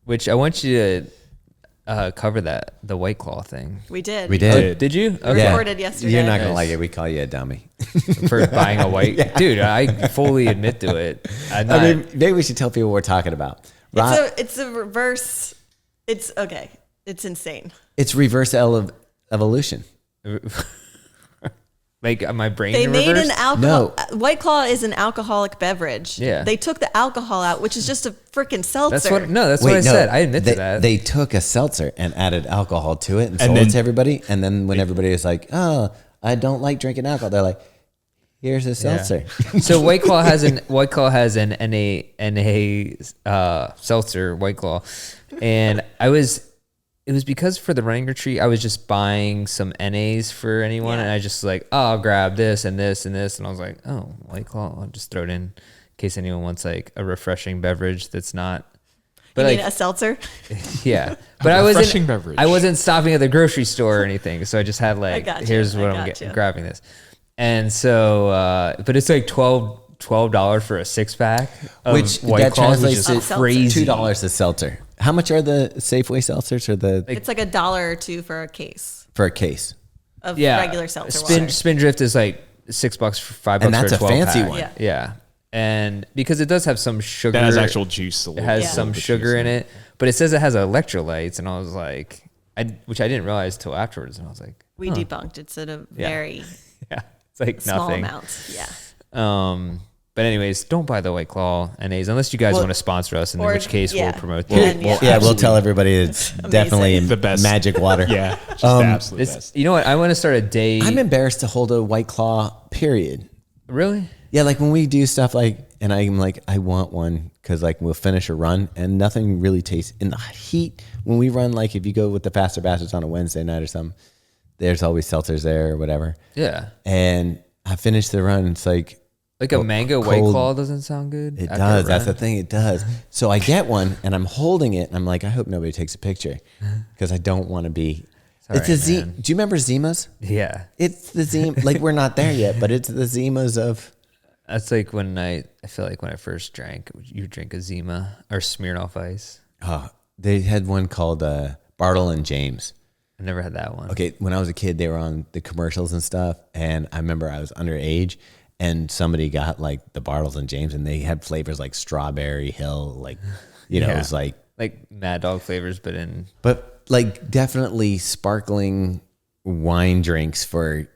Which I want you to cover the White Claw thing. We did. We Oh, did. did you? We Okay. recorded yesterday. You're not gonna Nice. like it. We call you a dummy. For buying a white. Dude, I fully admit to it. I'm not, I mean, maybe we should tell people what we're talking about. Rob, It's a reverse. It's okay. It's insane. it's reverse evolution. like my brain They in made reverse? an alcohol. No. White Claw is an alcoholic beverage. Yeah. They took the alcohol out, which is just a freaking seltzer. That's what. No, that's what I said. I admit they, to that. They took a seltzer and added alcohol to it and sold then- it to everybody. And then when everybody was like, "Oh, I don't like drinking alcohol," they're like, Here's a seltzer. So White Claw has an NA seltzer White Claw, and it was because for the running retreat I was just buying some NAs for anyone, and I just like, oh, I'll grab this and this and this, and I was like, oh, White Claw, I'll just throw it in case anyone wants like a refreshing beverage that's not. But you like mean a seltzer? Yeah, but beverage. I wasn't stopping at the grocery store or anything, so I just had like, gotcha, here's what I'm grabbing this. And so, but it's like $12 for a 6-pack, Which White that Claws, which translates is to crazy. $2 a seltzer. How much are the Safeway seltzers or the It's like $1 or $2 for a case for a case? of Yeah, regular seltzer water. Spindrift is like $6 for $5, And that's for a 12 fancy pack. one. Yeah, and because it does have some sugar, That has actual juice. It has some sugar in it, but it says it has electrolytes, and I was like, which I didn't realize till afterwards, and I was like, We debunked. It's at a very yeah, it's like small nothing. amount. Yeah. But anyways, don't buy the White Claw NAs unless you guys want to sponsor us, in or- which case yeah. we'll promote Well, that. yeah. We'll tell everybody it's definitely The best. magic water. Yeah, just the absolute best. You know what? I want to start a day. I'm embarrassed to hold a White Claw, period. Really? Yeah, like when we do stuff like, and I'm like, I want one because like we'll finish a run and nothing really tastes in the heat. When we run, like if you go with the Faster Bastards on a Wednesday night or something, there's always seltzers there or whatever. Yeah. And I finished the run. It's like Like a mango White cold. Claw doesn't sound good. It after does. a That's the run? thing. It does. So I get one and I'm holding it and I'm like, I hope nobody takes a picture because I don't want to be. It's a Z. man. Do you remember Zimas? Yeah. It's the Zima. Like we're not there yet, but it's the Zimas of. That's like when I feel like when I first drank, you drink a Zima or Smirnoff Ice. Oh, they had one called Bartle and James. I never had that one. Okay, when I was a kid, they were on the commercials and stuff, and I remember I was underage, and somebody got like the Bartles and James, and they had flavors like Strawberry Hill, like it was like Mad Dog flavors, but like definitely sparkling wine drinks for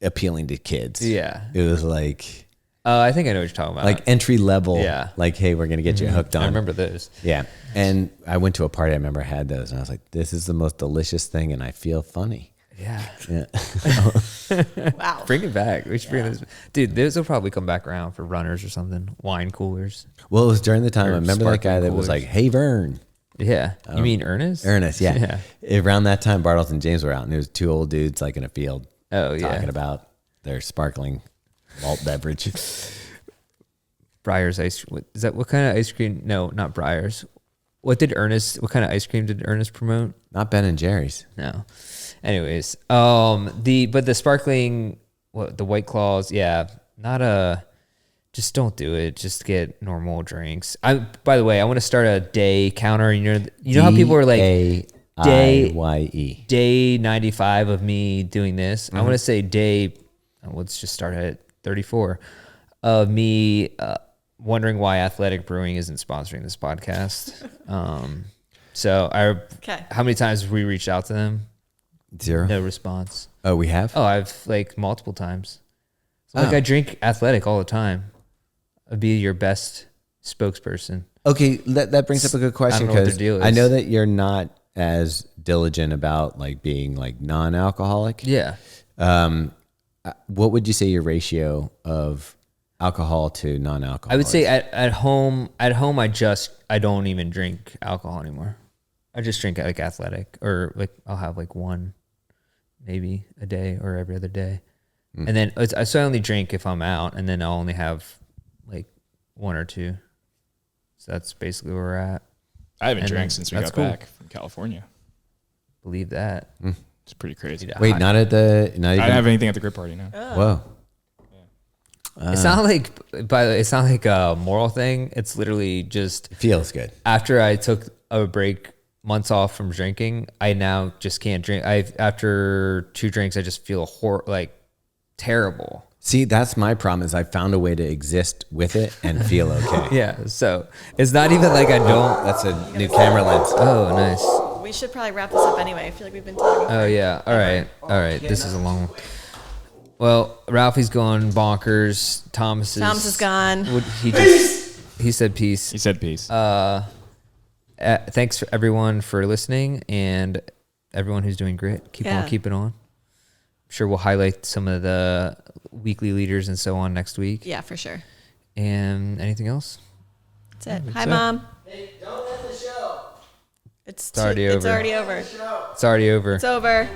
appealing to kids. Yeah. It was like I think I know what you're talking about. like entry level. Yeah. Like, hey, we're gonna get you hooked on. I remember those. Yeah. And I went to a party. I remember I had those, and I was like, "This is the most delicious thing," and I feel funny. Yeah. Yeah. Wow. Bring it back. We should bring this. Dude, those will probably come back around for runners or something. Wine coolers. Well, it was during the time. Or I remember that guy sparkling that was coolers. like, "Hey, Vern." Yeah. You mean Ernest? Ernest, yeah. Around that time, Bartles and James were out, and there was two old dudes like in a field Oh, yeah. talking about their sparkling malt beverage. Briar's ice cream. Is that what kind of ice cream? No, not Briar's. What kind of ice cream did Ernest promote? Not Ben and Jerry's. No. Anyways, the sparkling, the White Claws, yeah, just don't do it. Just get normal drinks. By the way, I want to start a day counter. You know how people are like DAIYE. day 95 of me doing this. I want to say day. Let's just start at 34 of me wondering why Athletic Brewing isn't sponsoring this podcast. How many times have we reached out to them? 0. No response. Oh, we have? Oh, I've like multiple times. So I drink Athletic all the time. I'd be your best spokesperson. Okay, that brings up a good question I don't know what because their deal is. I know that you're not as diligent about like being like non-alcoholic. Yeah. What would you say your ratio of alcohol to non-alcohol? I would say is? at home I don't even drink alcohol anymore. I just drink like Athletic, or like I'll have like one maybe a day or every other day. And then so I only drink if I'm out, and then I'll only have like one or two. So that's basically where we're at. I haven't And drank since we that's got cool. back from California. Believe that. It's pretty crazy. Wait, not at the. Not I even, didn't have anything at the grip party, no. Whoa. It's not like, it's not like a moral thing. It's literally just It feels good. after I took a break, months off from drinking, I now just can't drink. After 2 drinks, I just feel terrible. See, that's my problem is I found a way to exist with it and feel okay. Yeah, so it's not even like I don't. That's a new camera lens. Oh, nice. We should probably wrap this up anyway. I feel like we've been talking. Oh yeah. All right. This is a long one. Well, Ralphie's going bonkers. Thomas is gone. He said peace. He said peace. Thanks for everyone for listening, and everyone who's doing great. Keep on keeping on. I'm sure we'll highlight some of the weekly leaders and so on next week. Yeah, for sure. And anything else? That's it. Hi, Mom. Hey, don't end the show. It's already It's over. already over. It's already over. It's over.